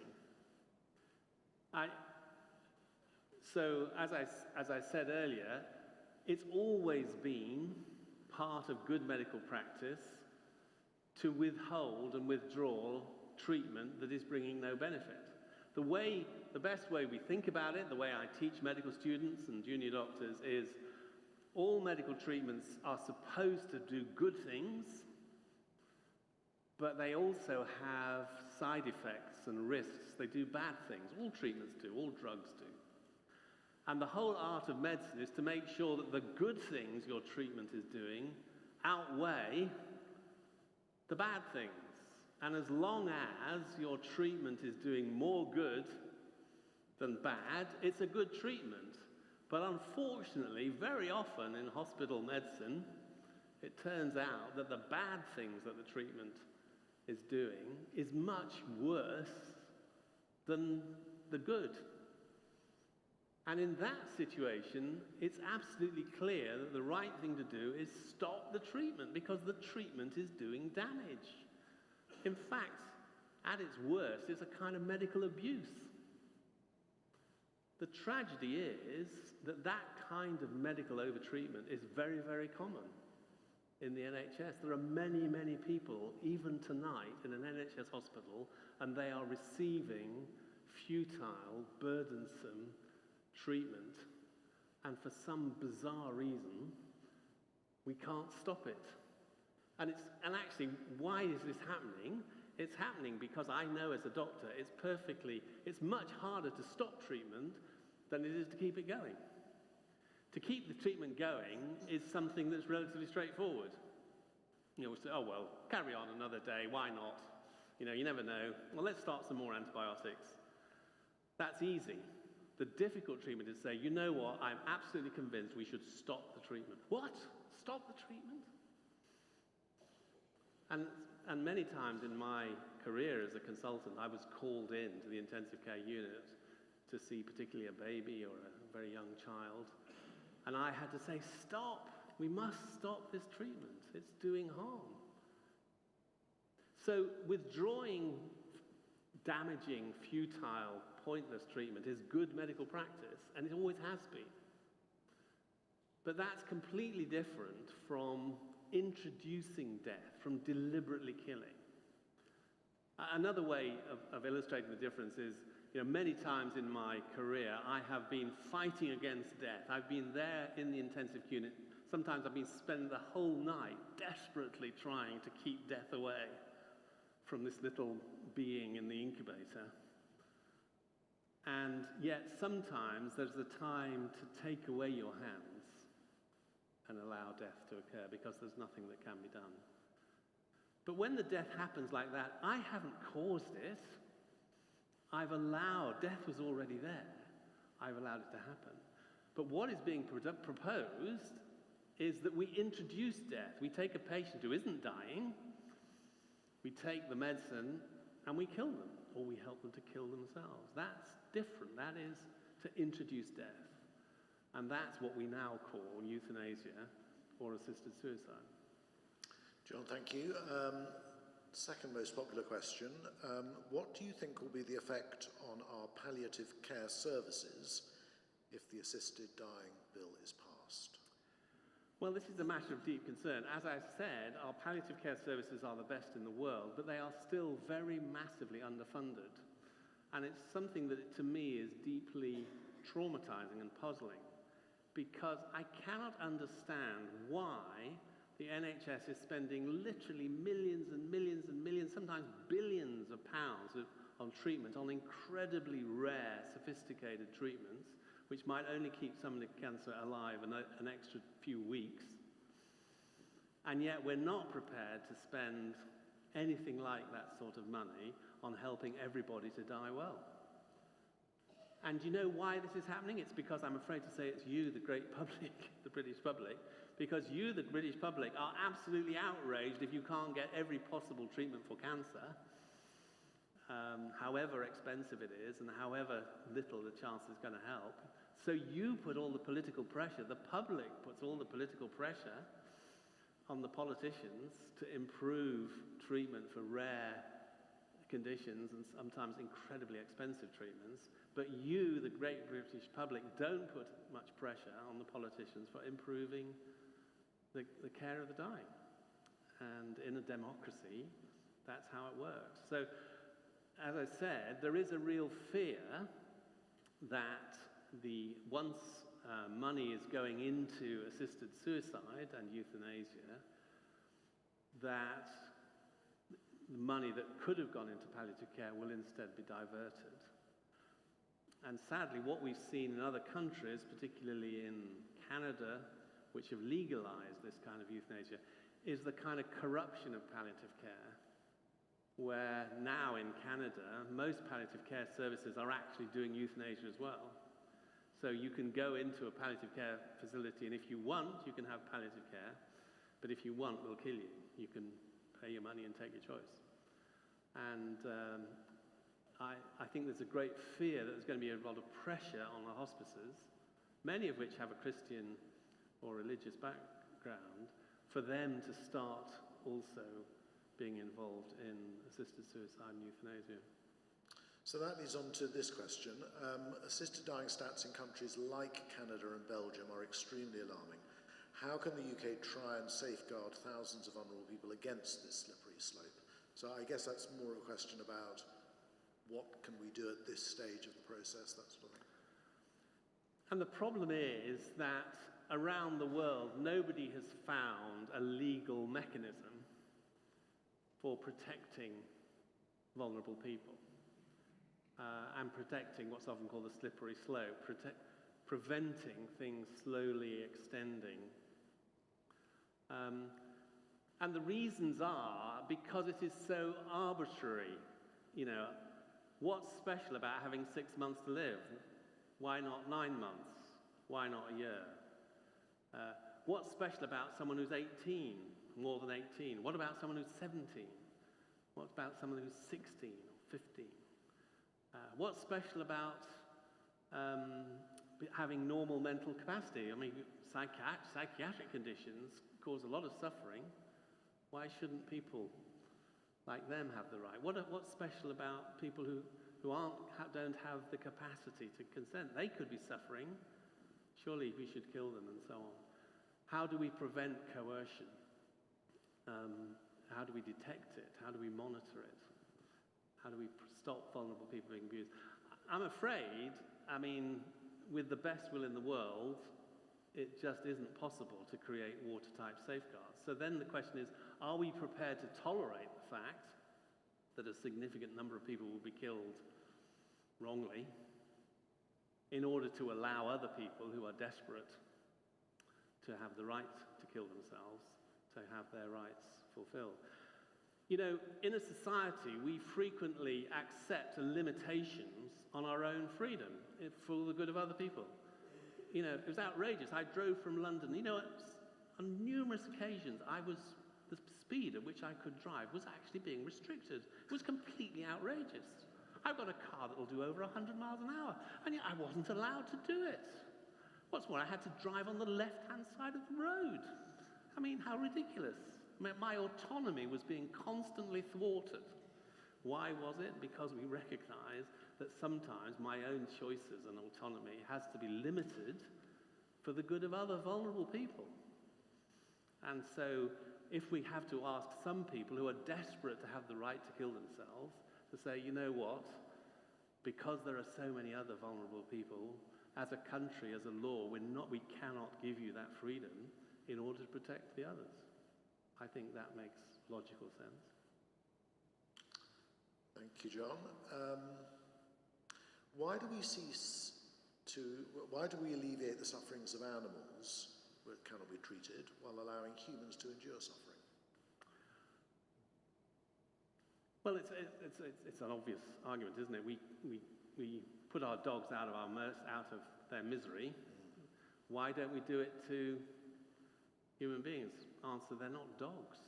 So as I said earlier, it's always been part of good medical practice to withhold and withdraw treatment that is bringing no benefit. The best way we think about it, the way I teach medical students and junior doctors, is all medical treatments are supposed to do good things, but they also have side effects and risks. They do bad things. All treatments do, all drugs do. And the whole art of medicine is to make sure that the good things your treatment is doing outweigh the bad things. And as long as your treatment is doing more good than bad, it's a good treatment. But unfortunately, very often in hospital medicine, it turns out that the bad things that the treatment is doing is much worse than the good. And in that situation, it's absolutely clear that the right thing to do is stop the treatment, because the treatment is doing damage. In fact, at its worst, it's a kind of medical abuse. The tragedy is that that kind of medical overtreatment is very, very common in the NHS. There are many, many people, even tonight, in an NHS hospital, and they are receiving futile, burdensome treatment, and for some bizarre reason, we can't stop it. And actually, why is this happening? It's happening because I know as a doctor, it's much harder to stop treatment than it is to keep it going. To keep the treatment going is something that's relatively straightforward. We say, oh, well, carry on another day, why not? You never know. Well, let's start some more antibiotics. That's easy. The difficult treatment is to say, you know what, I'm absolutely convinced we should stop the treatment. What? Stop the treatment? And many times in my career as a consultant, I was called in to the intensive care unit to see particularly a baby or a very young child. And I had to say, stop. We must stop this treatment. It's doing harm. So withdrawing damaging, futile, pointless treatment is good medical practice, and it always has been. But that's completely different from introducing death, from deliberately killing. Another way of illustrating the difference is, many times in my career, I have been fighting against death. I've been there in the intensive unit. Sometimes I've been spending the whole night desperately trying to keep death away from this little being in the incubator. And yet sometimes there's the time to take away your hands and allow death to occur, because there's nothing that can be done. But when the death happens like that, I haven't caused it. I've allowed, death was already there. I've allowed it to happen. But what is being proposed is that we introduce death. We take a patient who isn't dying, we take the medicine, and we kill them, or we help them to kill themselves. That's different. That is to introduce death. And that's what we now call euthanasia or assisted suicide. John, thank you. Second most popular question. What do you think will be the effect on our palliative care services if the assisted dying bill is passed? Well, this is a matter of deep concern. As I said, our palliative care services are the best in the world, but they are still very massively underfunded. And it's something that, to me, is deeply traumatizing and puzzling, because I cannot understand why the NHS is spending literally millions and millions and millions, sometimes billions of pounds on treatment, on incredibly rare, sophisticated treatments, which might only keep somebody with cancer alive an extra few weeks. And yet we're not prepared to spend anything like that sort of money on helping everybody to die well. And do you know why this is happening? It's because, I'm afraid to say, it's you, the great public, the British public, because you, the British public, are absolutely outraged if you can't get every possible treatment for cancer, however expensive it is and however little the chance is going to help. So you put all the political pressure, the public puts all the political pressure on the politicians to improve treatment for rare conditions and sometimes incredibly expensive treatments. But you, the great British public, don't put much pressure on the politicians for improving the care of the dying. And in a democracy, that's how it works. So, as I said, there is a real fear that once money is going into assisted suicide and euthanasia, that the money that could have gone into palliative care will instead be diverted. And sadly, what we've seen in other countries, particularly in Canada, which have legalized this kind of euthanasia, is the kind of corruption of palliative care, where now in Canada, most palliative care services are actually doing euthanasia as well. So you can go into a palliative care facility, and if you want, you can have palliative care, but if you want, we'll kill you. You can pay your money and take your choice. And I think there's a great fear that there's going to be a lot of pressure on the hospices, many of which have a Christian or religious background, for them to start also being involved in assisted suicide and euthanasia. So that leads on to this question. Assisted dying stats in countries like Canada and Belgium are extremely alarming. How can the UK try and safeguard thousands of vulnerable people against this slippery slope? So I guess that's more a question about what can we do at this stage of the process, that sort of thing. And the problem is that around the world, nobody has found a legal mechanism for protecting vulnerable people and protecting what's often called the slippery slope, preventing things slowly extending. And the reasons are because it is so arbitrary. You know, what's special about having 6 months to live? Why not 9 months? Why not a year? What's special about someone who's 18, more than 18? What about someone who's 17? What about someone who's 16 or 15? What's special about having normal mental capacity? I mean, psychiatric conditions cause a lot of suffering. Why shouldn't people like them have the right? What's special about people who don't have the capacity to consent? They could be suffering. Surely we should kill them, and so on. How do we prevent coercion? How do we detect it? How do we monitor it? How do we stop vulnerable people being abused? I'm afraid, I mean, with the best will in the world, it just isn't possible to create watertight safeguards. So then the question is, are we prepared to tolerate the fact that a significant number of people will be killed wrongly in order to allow other people who are desperate to have the right to kill themselves, to have their rights fulfilled? You know, in a society, we frequently accept limitations on our own freedom for the good of other people. You know, it was outrageous. I drove from London. You know, on numerous occasions, the speed at which I could drive was actually being restricted. It was completely outrageous. I've got a car that will do over 100 miles an hour, and yet I wasn't allowed to do it. What's more, I had to drive on the left-hand side of the road. I mean, how ridiculous. My autonomy was being constantly thwarted. Why was it? Because we recognize that sometimes my own choices and autonomy has to be limited for the good of other vulnerable people. And so if we have to ask some people who are desperate to have the right to kill themselves to say, you know what, because there are so many other vulnerable people, as a country, as a law, we cannot give you that freedom in order to protect the others. I think that makes logical sense. Thank you, John. Why do we alleviate the sufferings of animals that cannot be treated while allowing humans to endure suffering? Well, it's an obvious argument, isn't it? We put our dogs out of their misery. Why don't we do it to human beings? Answer, they're not dogs.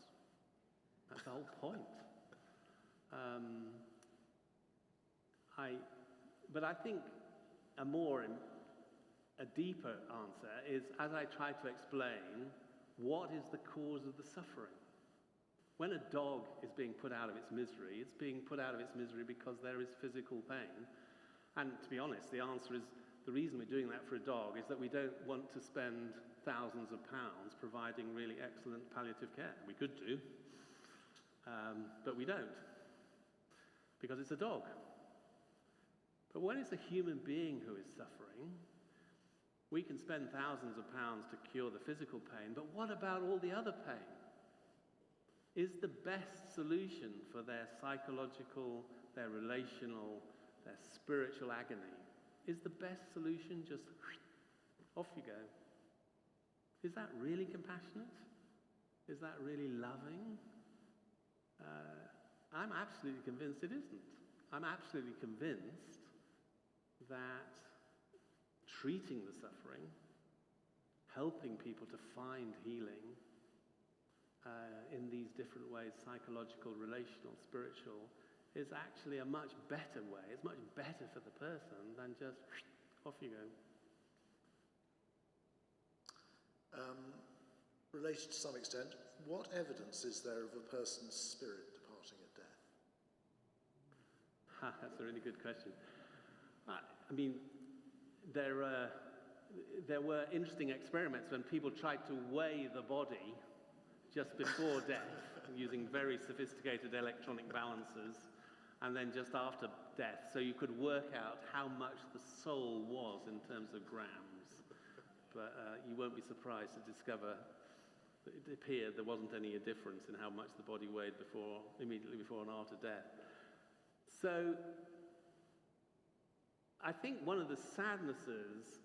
That's the whole point. But I think a deeper answer is, as I try to explain, what is the cause of the suffering? When a dog is being put out of its misery, it's being put out of its misery because there is physical pain. And to be honest, the answer is, the reason we're doing that for a dog is that we don't want to spend thousands of pounds providing really excellent palliative care. We could do, but we don't, because it's a dog. But when it's a human being who is suffering, we can spend thousands of pounds to cure the physical pain, but what about all the other pain? Is the best solution for their psychological, their relational, their spiritual agony, is the best solution just off you go? Is that really compassionate? Is that really loving? I'm absolutely convinced it isn't. I'm absolutely convinced that treating the suffering, helping people to find healing in these different ways, psychological, relational, spiritual, is actually a much better way. It's much better for the person than just off you go. Related to some extent, what evidence is there of a person's spirit departing at death? That's a really good question. I mean, there were interesting experiments when people tried to weigh the body just before death using very sophisticated electronic balancers, and then just after death, so you could work out how much the soul was in terms of grams. But you won't be surprised to discover that it appeared there wasn't any difference in how much the body weighed immediately before and after death. So I think one of the sadnesses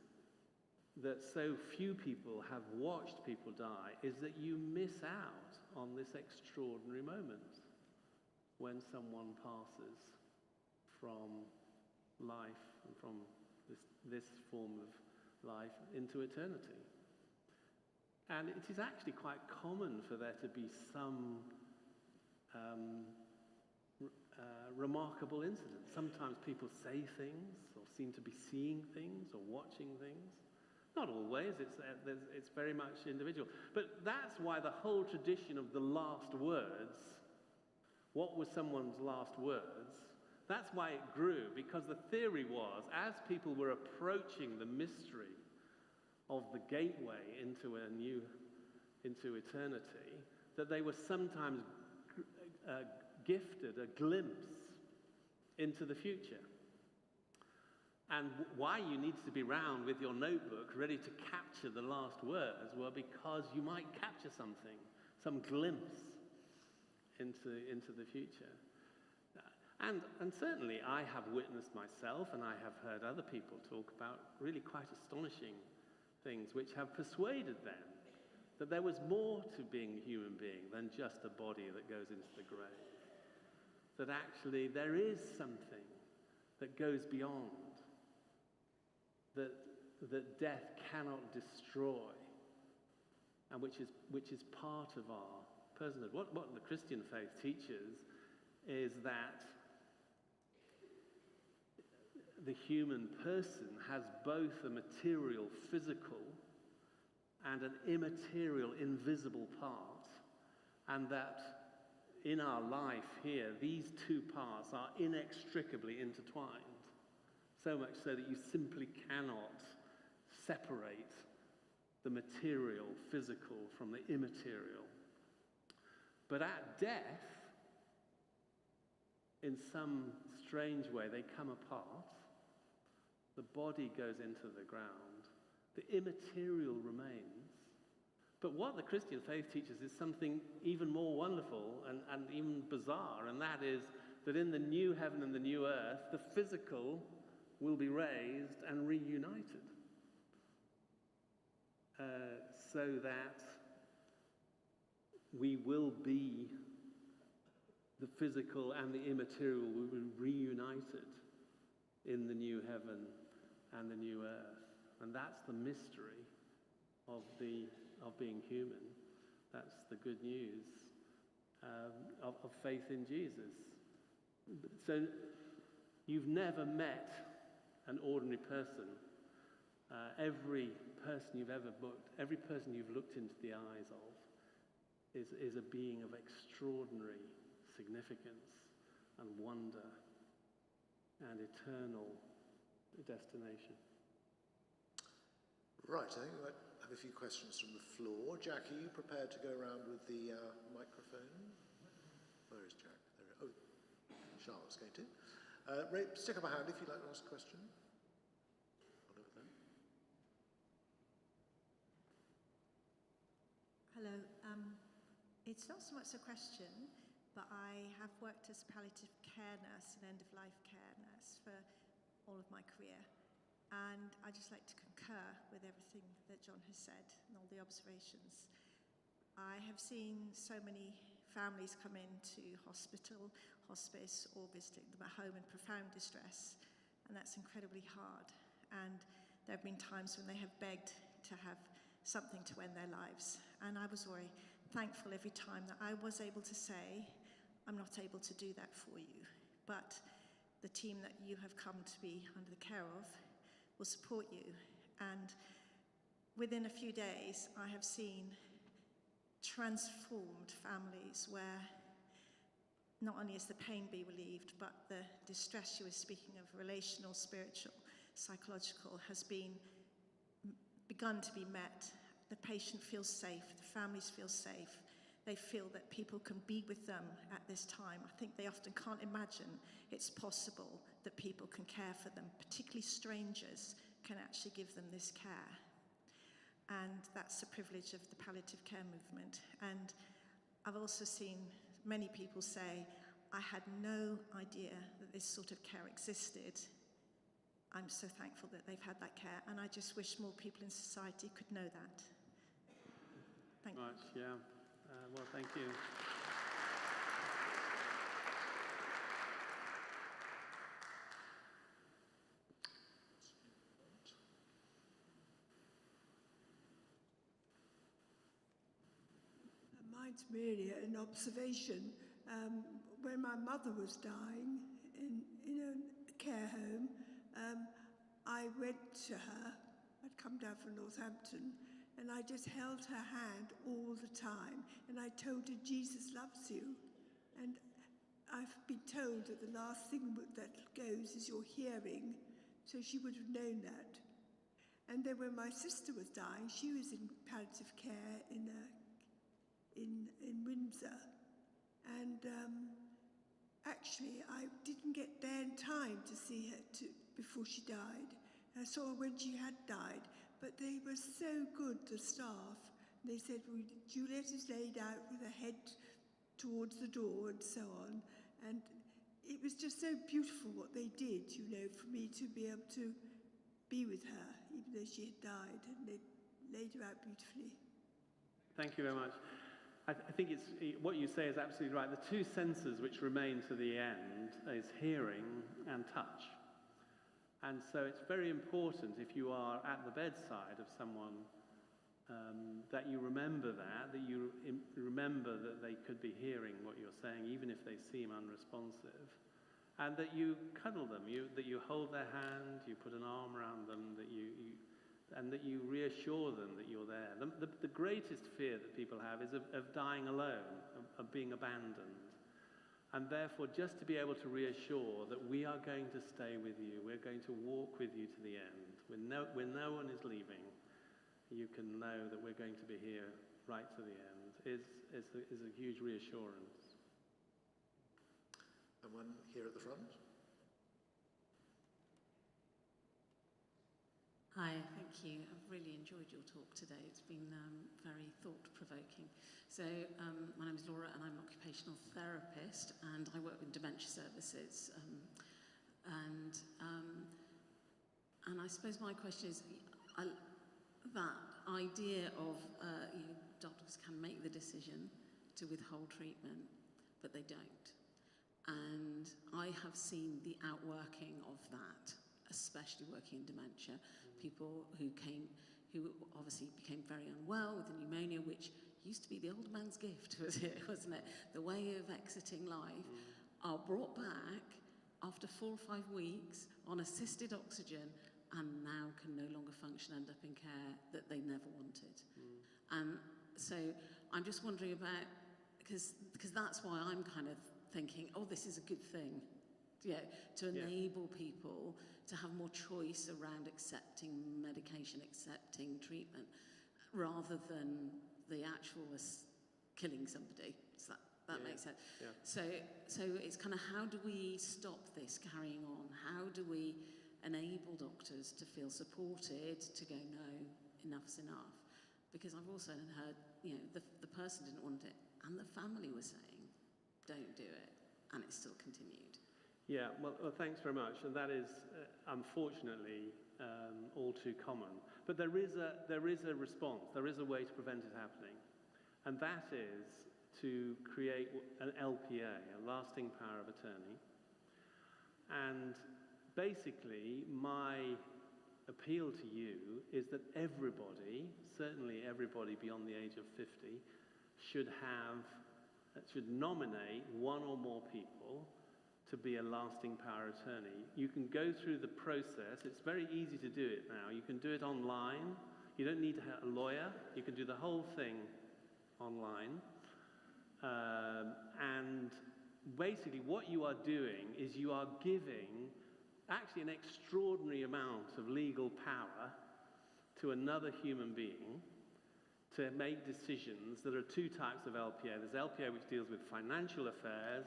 that so few people have watched people die is that you miss out on this extraordinary moment when someone passes from life and from this form of life into eternity. And it is actually quite common for there to be some remarkable incidents. Sometimes people say things or seem to be seeing things or watching things. Not always, it's very much individual. But that's why the whole tradition of the last words, what were someone's last words, that's why it grew, because the theory was, as people were approaching the mystery of the gateway into eternity, that they were sometimes gifted a glimpse into the future. And why you needed to be round with your notebook ready to capture the last words were because you might capture something, some glimpse into the future. And certainly I have witnessed myself, and I have heard other people talk about really quite astonishing things which have persuaded them that there was more to being a human being than just a body that goes into the grave. That actually there is something that goes beyond, that death cannot destroy, and which is part of our personhood. What the Christian faith teaches is that the human person has both a material, physical, and an immaterial, invisible part, and that in our life here, these two parts are inextricably intertwined, so much so that you simply cannot separate the material, physical, from the immaterial. But at death, in some strange way, they come apart. The body goes into the ground. The immaterial remains, But what the Christian faith teaches is something even more wonderful and even bizarre, and that is that in the new heaven and the new earth, the physical will be raised and reunited. So that we will be, the physical and the immaterial will be reunited in the new heaven and the new earth. And that's the mystery of being human. That's the good news of faith in Jesus. So you've never met an ordinary person. Every person you've ever booked, every person you've looked into the eyes of is a being of extraordinary significance and wonder and eternal destination. Right, I think we might have a few questions from the floor. Jack, are you prepared to go around with the microphone? Where is Jack? There. Oh, Charlotte's going to. Ray, stick up a hand if you'd like to ask a question. One over there. Hello. It's not so much a question, but I have worked as a palliative care nurse and end-of-life care nurse for all of my career. And I'd just like to concur with everything that John has said and all the observations. I have seen so many families come into hospital, hospice, or visiting them at home in profound distress, and that's incredibly hard. And there have been times when they have begged to have something to end their lives. And I was very thankful every time that I was able to say, I'm not able to do that for you, but the team that you have come to be under the care of will support you. And within a few days, I have seen transformed families where not only is the pain be relieved, but the distress you were speaking of, relational, spiritual, psychological, has begun to be met. The patient feels safe, the families feel safe. They feel that people can be with them at this time. I think they often can't imagine it's possible that people can care for them, particularly strangers can actually give them this care. And that's the privilege of the palliative care movement. And I've also seen many people say, I had no idea that this sort of care existed. I'm so thankful that they've had that care, and I just wish more people in society could know that. Thank you. Much, yeah. Well, thank you. Mine's merely an observation. When my mother was dying in a care home, I went to her. I'd come down from Northampton, and I just held her hand all the time, and I told her, Jesus loves you. And I've been told that the last thing that goes is your hearing, so she would have known that. And then when my sister was dying, she was in palliative care in Windsor, and actually I didn't get there in time to see her before she died. I saw her when she had died, but they were so good, the staff. They said, well, Juliet is laid out with her head towards the door and so on, and it was just so beautiful what they did, you know, for me to be able to be with her, even though she had died, and they laid her out beautifully. Thank you very much. I think what you say is absolutely right. The two senses which remain to the end is hearing and touch. And so it's very important, if you are at the bedside of someone, that you remember that you remember that they could be hearing what you're saying, even if they seem unresponsive, and that you cuddle them, that you hold their hand, you put an arm around them, and that you reassure them that you're there. The greatest fear that people have is of dying alone, of being abandoned. And therefore, just to be able to reassure that we are going to stay with you, we're going to walk with you to the end, when no one is leaving, you can know that we're going to be here right to the end, is a huge reassurance. And one here at the front. Hi, thank thank you. I've really enjoyed your talk today. It's been very thought-provoking. So my name is Laura and I'm an occupational therapist and I work with dementia services. And I suppose my question is that idea of doctors can make the decision to withhold treatment, but they don't. And I have seen the outworking of that, especially working in dementia. People who obviously became very unwell with the pneumonia, which used to be the old man's gift, wasn't it? The way of exiting life, are brought back after 4 or 5 weeks on assisted oxygen and now can no longer function, end up in care that they never wanted. And so I'm just wondering about, because that's why I'm kind of thinking, oh, this is a good thing, to enable people to have more choice around accepting medication, accepting treatment, rather than the actual killing somebody. Does that make sense? Yeah. So it's kind of, how do we stop this carrying on? How do we enable doctors to feel supported, to go, no, enough's enough? Because I've also heard, the person didn't want it, and the family was saying, don't do it, and it still continued. Yeah, well, thanks very much. And that is, unfortunately, all too common. But there is a response. There is a way to prevent it happening. And that is to create an LPA, a lasting power of attorney. And basically, my appeal to you is that everybody, certainly everybody beyond the age of 50, should nominate one or more people to be a lasting power attorney. You can go through the process. It's very easy to do it now. You can do it online. You don't need to have a lawyer. You can do the whole thing online. And basically what you are doing is you are giving actually an extraordinary amount of legal power to another human being to make decisions. There are 2 types of LPA. There's LPA which deals with financial affairs,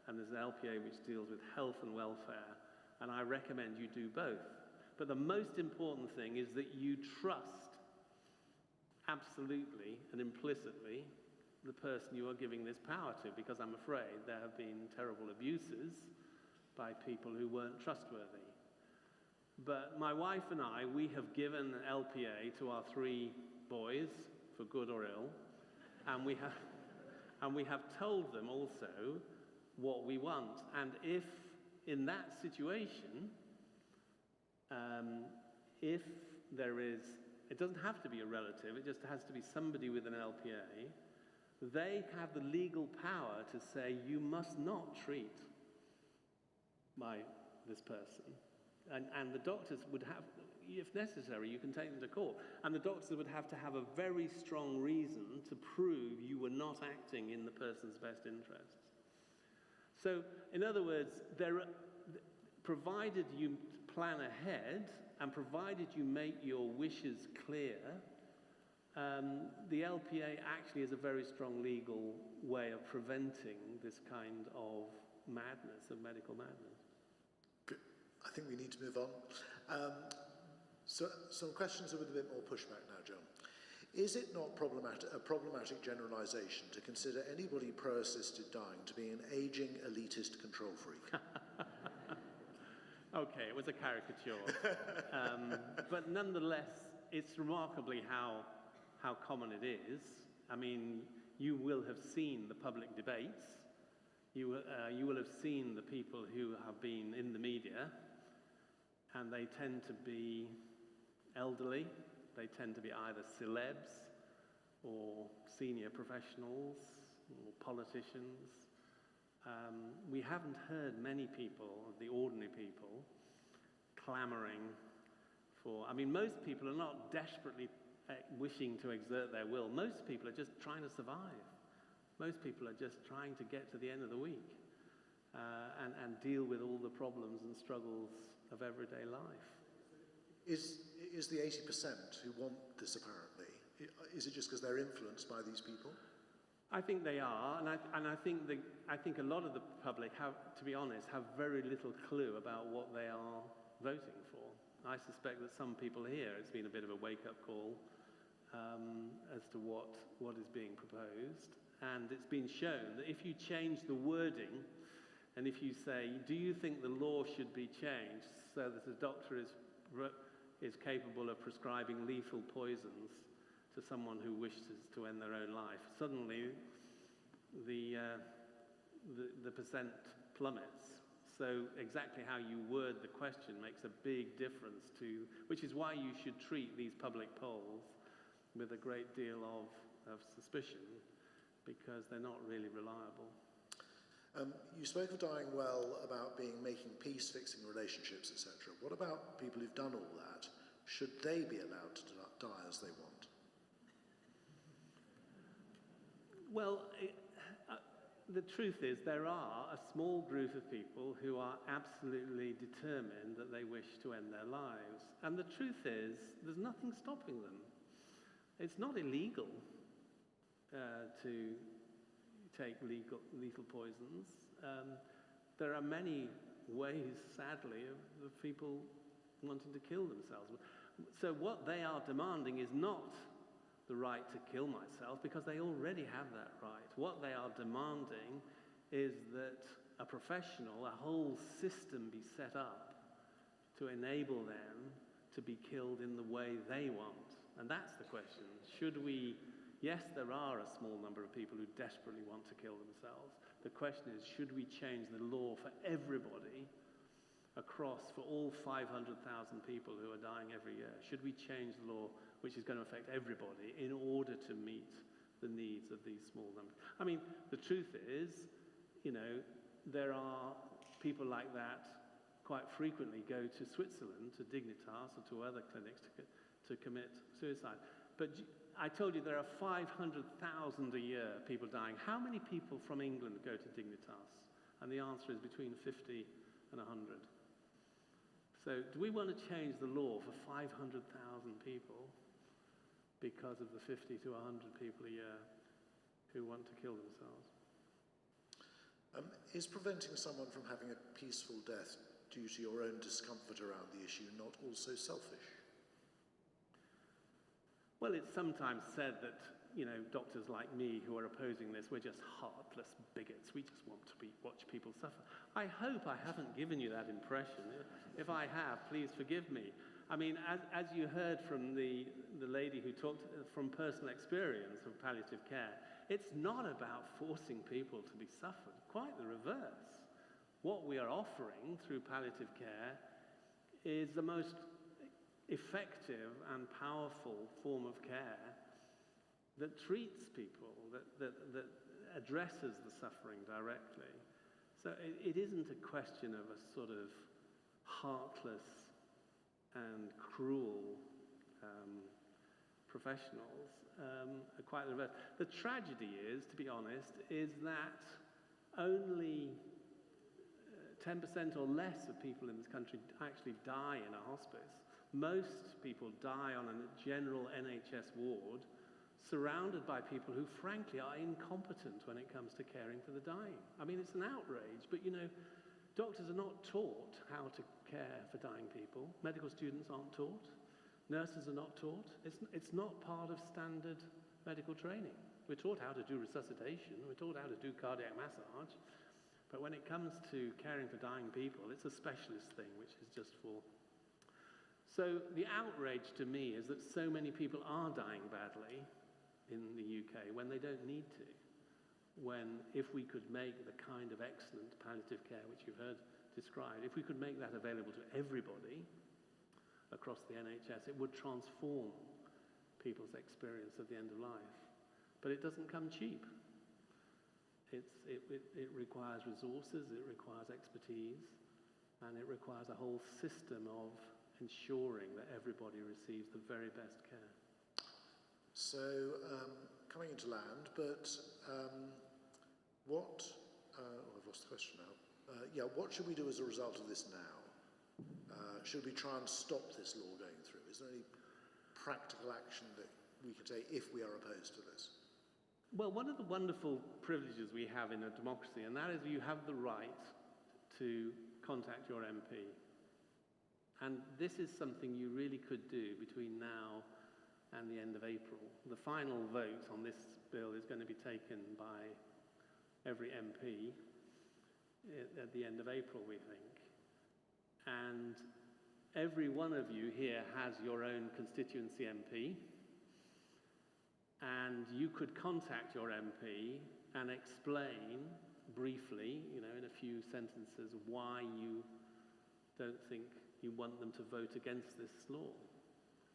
and there's LPA which deals with health and welfare. And I recommend you do both. But the most important thing is that you trust absolutely and implicitly the person you are giving this power to, because I'm afraid there have been terrible abuses by people who weren't trustworthy. But my wife and I, we have given LPA to our 3 boys, for good or ill, and we have told them also what we want. And if in that situation, if there is, it doesn't have to be a relative, it just has to be somebody with an LPA, they have the legal power to say, you must not treat this person. And the doctors would have, if necessary, you can take them to court. And the doctors would have to have a very strong reason to prove you were not acting in the person's best interests. So, in other words, provided you plan ahead and provided you make your wishes clear, the LPA actually is a very strong legal way of preventing this kind of madness, of medical madness. Good. I think we need to move on. So some questions with a bit more pushback now, John. Is it not a problematic generalisation to consider anybody pro-assisted dying to be an ageing elitist control freak? Okay, it was a caricature. But nonetheless, it's remarkably how common it is. I mean, you will have seen the public debates. You will have seen the people who have been in the media, and they tend to be elderly. They tend to be either celebs or senior professionals or politicians. We haven't heard many people, the ordinary people, clamoring for, I mean, most people are not desperately wishing to exert their will. Most people are just trying to survive. Most people are just trying to get to the end of the week and deal with all the problems and struggles of everyday life. Is the 80% who want this apparently, is it just because they're influenced by these people? I think they are, and I think a lot of the public have, to be honest, have very little clue about what they are voting for. I suspect that some people here, it's been a bit of a wake-up call as to what is being proposed. And it's been shown that if you change the wording, and if you say, do you think the law should be changed so that a doctor is capable of prescribing lethal poisons to someone who wishes to end their own life, suddenly the percent plummets. So exactly how you word the question makes a big difference which is why you should treat these public polls with a great deal of suspicion, because they're not really reliable. You spoke of dying well about making peace, fixing relationships, etc. What about people who've done all that? Should they be allowed to die as they want? Well, the truth is there are a small group of people who are absolutely determined that they wish to end their lives. And the truth is there's nothing stopping them. It's not illegal to take lethal poisons. There are many ways, sadly, of people wanting to kill themselves. So what they are demanding is not the right to kill myself, because they already have that right. What they are demanding is that a professional, a whole system be set up to enable them to be killed in the way they want. And that's the question. Should we... Yes, there are a small number of people who desperately want to kill themselves. The question is, should we change the law for everybody for all 500,000 people who are dying every year? Should we change the law which is going to affect everybody in order to meet the needs of these small numbers? I mean, the truth is, there are people like that quite frequently go to Switzerland, to Dignitas, or to other clinics to commit suicide. But I told you there are 500,000 a year people dying. How many people from England go to Dignitas? And the answer is between 50 and 100. So do we want to change the law for 500,000 people because of the 50 to 100 people a year who want to kill themselves? Is preventing someone from having a peaceful death due to your own discomfort around the issue not also selfish? Well, it's sometimes said that, doctors like me who are opposing this, we're just heartless bigots. We just want to watch people suffer. I hope I haven't given you that impression. If I have, please forgive me. I mean, as you heard from the lady who talked from personal experience of palliative care, it's not about forcing people to be suffered. Quite the reverse. What we are offering through palliative care is the most effective and powerful form of care that treats people, that addresses the suffering directly. So it isn't a question of a sort of heartless and cruel professionals. Quite the reverse. The tragedy is, to be honest, is that only 10% or less of people in this country actually die in a hospice. Most people die on a general NHS ward, surrounded by people who, frankly, are incompetent when it comes to caring for the dying. I mean, it's an outrage, but, doctors are not taught how to care for dying people. Medical students aren't taught. Nurses are not taught. It's not part of standard medical training. We're taught how to do resuscitation. We're taught how to do cardiac massage. But when it comes to caring for dying people, it's a specialist thing, which is just for... So the outrage to me is that so many people are dying badly in the UK when they don't need to. If we could make the kind of excellent palliative care which you've heard described, if we could make that available to everybody across the NHS, it would transform people's experience of the end of life. But it doesn't come cheap. It requires resources, it requires expertise, and it requires a whole system of ensuring that everybody receives the very best care. So, coming into land, but I've lost the question now. What should we do as a result of this now? Should we try and stop this law going through? Is there any practical action that we can take if we are opposed to this? Well, one of the wonderful privileges we have in a democracy, and that is you have the right to contact your MP. And this is something you really could do between now and the end of April. The final vote on this bill is going to be taken by every MP at the end of April, we think. And every one of you here has your own constituency MP, and you could contact your MP and explain briefly, in a few sentences, why you don't think you want them to vote against this law.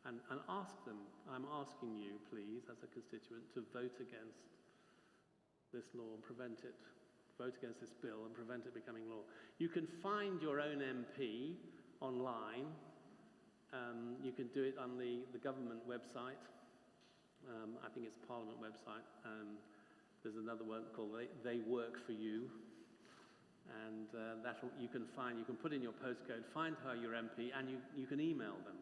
And ask them, I'm asking you, please, as a constituent, to vote against this law and prevent it, vote against this bill and prevent it becoming law. You can find your own MP online. You can do it on the government website. I think it's Parliament website. There's another one called They Work For You. And you can put in your postcode, find your MP, and you can email them.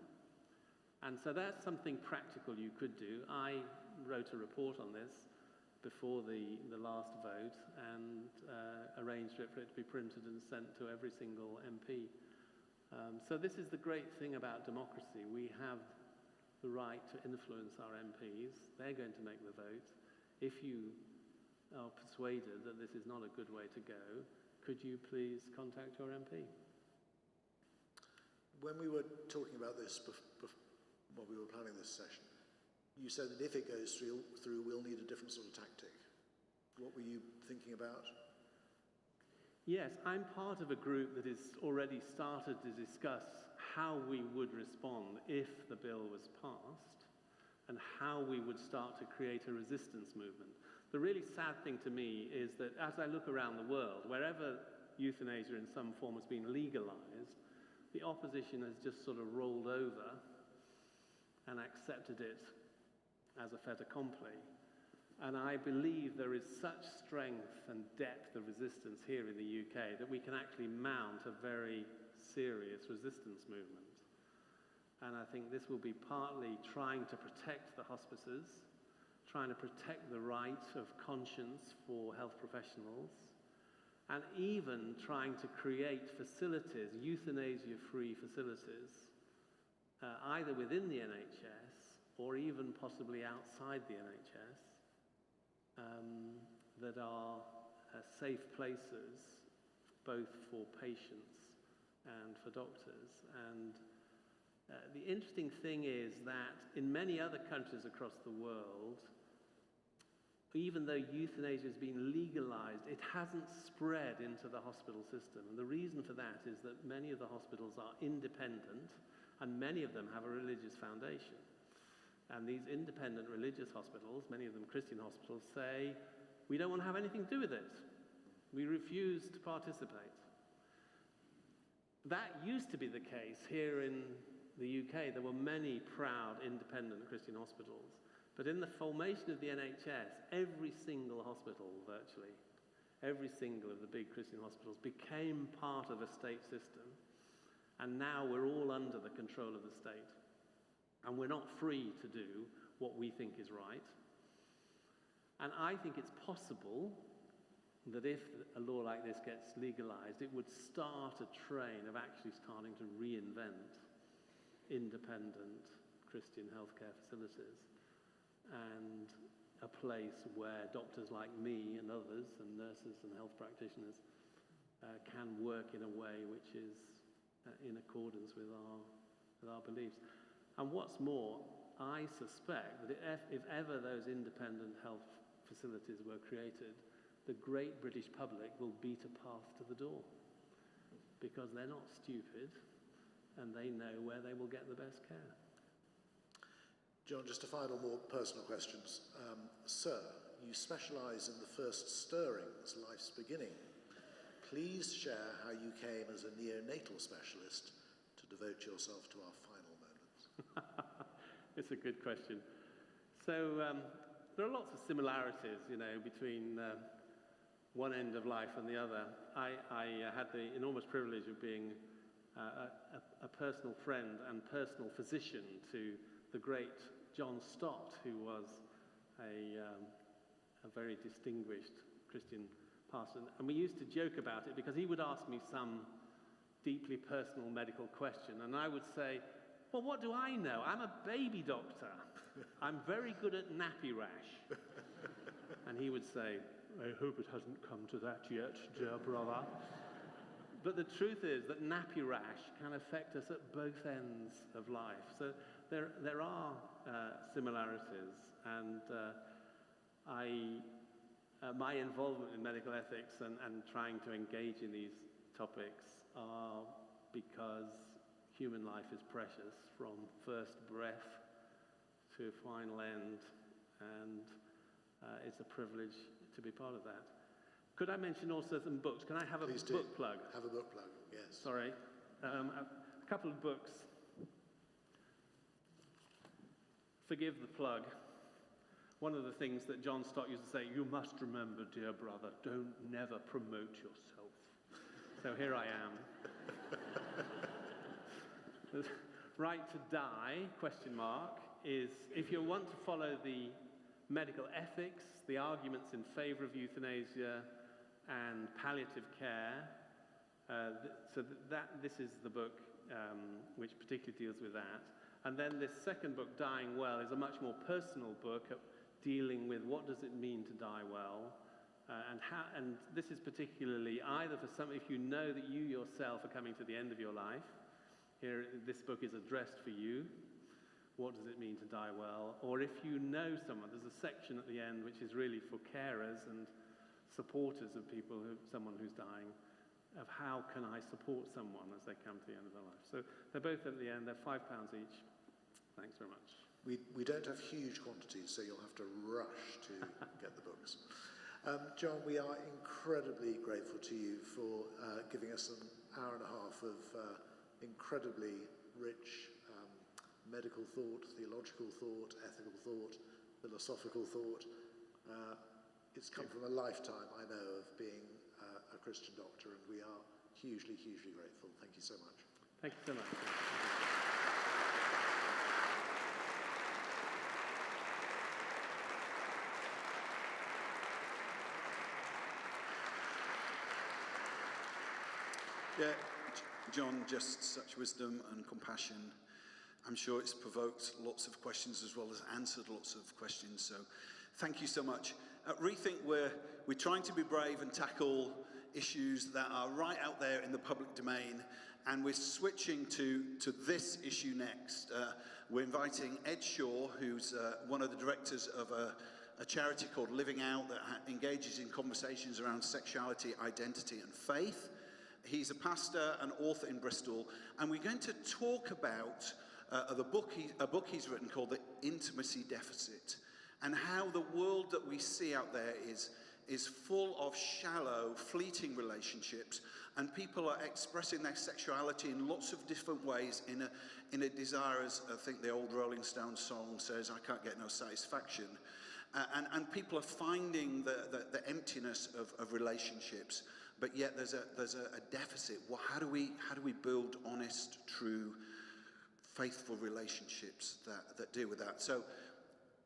And so that's something practical you could do. I wrote a report on this before the last vote and arranged for it to be printed and sent to every single MP. So this is the great thing about democracy. We have the right to influence our MPs. They're going to make the vote. If you are persuaded that this is not a good way to go, could you please contact your MP? When we were talking about this when we were planning this session, you said that if it goes through, we'll need a different sort of tactic. What were you thinking about? Yes, I'm part of a group that has already started to discuss how we would respond if the bill was passed and how we would start to create a resistance movement. The really sad thing to me is that as I look around the world, wherever euthanasia in some form has been legalized, the opposition has just sort of rolled over and accepted it as a fait accompli. And I believe there is such strength and depth of resistance here in the UK that we can actually mount a very serious resistance movement. And I think this will be partly trying to protect the hospices, trying to protect the right of conscience for health professionals, and even trying to create facilities, euthanasia-free facilities, either within the NHS or even possibly outside the NHS, that are safe places both for patients and for doctors. And the interesting thing is that in many other countries across the world, even though euthanasia has been legalized, it hasn't spread into the hospital system. And the reason for that is that many of the hospitals are independent, and many of them have a religious foundation. And these independent religious hospitals, many of them Christian hospitals, say, we don't want to have anything to do with it. We refuse to participate. That used to be the case here in the UK. There were many proud independent Christian hospitals. But in the formation of the NHS, every single hospital, virtually, every single of the big Christian hospitals became part of a state system. And now we're all under the control of the state. And we're not free to do what we think is right. And I think it's possible that if a law like this gets legalized, it would start a train of actually starting to reinvent independent Christian healthcare facilities and a place where doctors like me and others and nurses and health practitioners can work in a way which is in accordance with our beliefs. And what's more, I suspect that if ever those independent health facilities were created, the great British public will beat a path to the door because they're not stupid and they know where they will get the best care. John, just a final, more personal questions. Sir, you specialise in the first stirrings, life's beginning. Please share how you came as a neonatal specialist to devote yourself to our final moments. It's a good question. So there are lots of similarities, between one end of life and the other. I had the enormous privilege of being a personal friend and personal physician to the great John Stott, who was a very distinguished Christian pastor. And we used to joke about it because he would ask me some deeply personal medical question. And I would say, well, what do I know? I'm a baby doctor. I'm very good at nappy rash. And he would say, I hope it hasn't come to that yet, dear brother. But the truth is that nappy rash can affect us at both ends of life. So there are similarities, and my involvement in medical ethics and trying to engage in these topics are because human life is precious from first breath to final end, and it's a privilege to be part of that. Could I mention also some books? Can I have Please a book plug? Have a book plug, yes. Sorry. A couple of books. Forgive the plug. One of the things that John Stott used to say, you must remember, dear brother, don't never promote yourself. So here I am. Right to Die, question mark, is if you want to follow the medical ethics, the arguments in favour of euthanasia and palliative care, this is the book which particularly deals with that. And then this second book, Dying Well, is a much more personal book dealing with what does it mean to die well, and this is particularly either for some, if you know that you yourself are coming to the end of your life, here this book is addressed for you, what does it mean to die well, or if you know someone, there's a section at the end which is really for carers and supporters of someone who's dying, of how can I support someone as they come to the end of their life. So they're both at the end, they're £5 each. Thanks very much. We don't have huge quantities, so you'll have to rush to get the books. John, we are incredibly grateful to you for giving us an hour and a half of incredibly rich medical thought, theological thought, ethical thought, philosophical thought. It's come from a lifetime, I know, of being a Christian doctor, and we are hugely, hugely grateful. Thank you so much. Thank you so much. Yeah, John, just such wisdom and compassion. I'm sure it's provoked lots of questions as well as answered lots of questions. So thank you so much. At Rethink, we're trying to be brave and tackle issues that are right out there in the public domain. And we're switching to this issue next. We're inviting Ed Shaw, who's one of the directors of a charity called Living Out that engages in conversations around sexuality, identity and faith. He's a pastor and author in Bristol, and we're going to talk about a book he's written called The Intimacy Deficit, and how the world that we see out there is full of shallow, fleeting relationships, and people are expressing their sexuality in lots of different ways in a desire, as I think the old Rolling Stones song says, I can't get no satisfaction. And people are finding the emptiness of relationships. But yet there's a deficit. Well, how do we build honest, true, faithful relationships that deal with that? So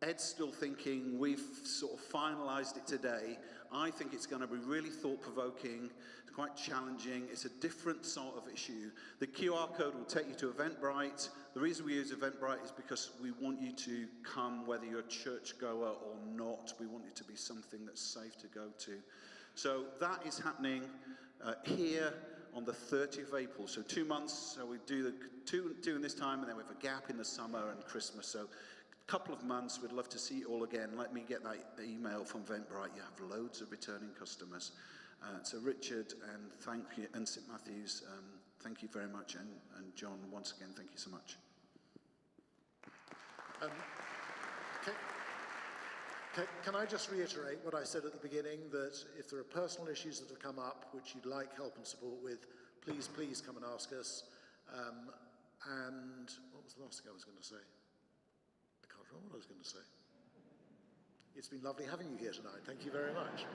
Ed's still thinking. We've sort of finalized it today. I think it's going to be really thought-provoking, quite challenging. It's a different sort of issue. The QR code will take you to Eventbrite. The reason we use Eventbrite is because we want you to come whether you're a churchgoer or not. We want it to be something that's safe to go to. So that is happening here on the 30th of April. So 2 months. So we do two in this time, and then we have a gap in the summer and Christmas. So a couple of months. We'd love to see you all again. Let me get that email from Eventbrite. You have loads of returning customers. So Richard, and thank you, and St Matthews, thank you very much, and John, once again, thank you so much. Can I just reiterate what I said at the beginning, that if there are personal issues that have come up which you'd like help and support with, please come and ask us. And what was the last thing I was going to say? I can't remember what I was going to say. It's been lovely having you here tonight. Thank you very much.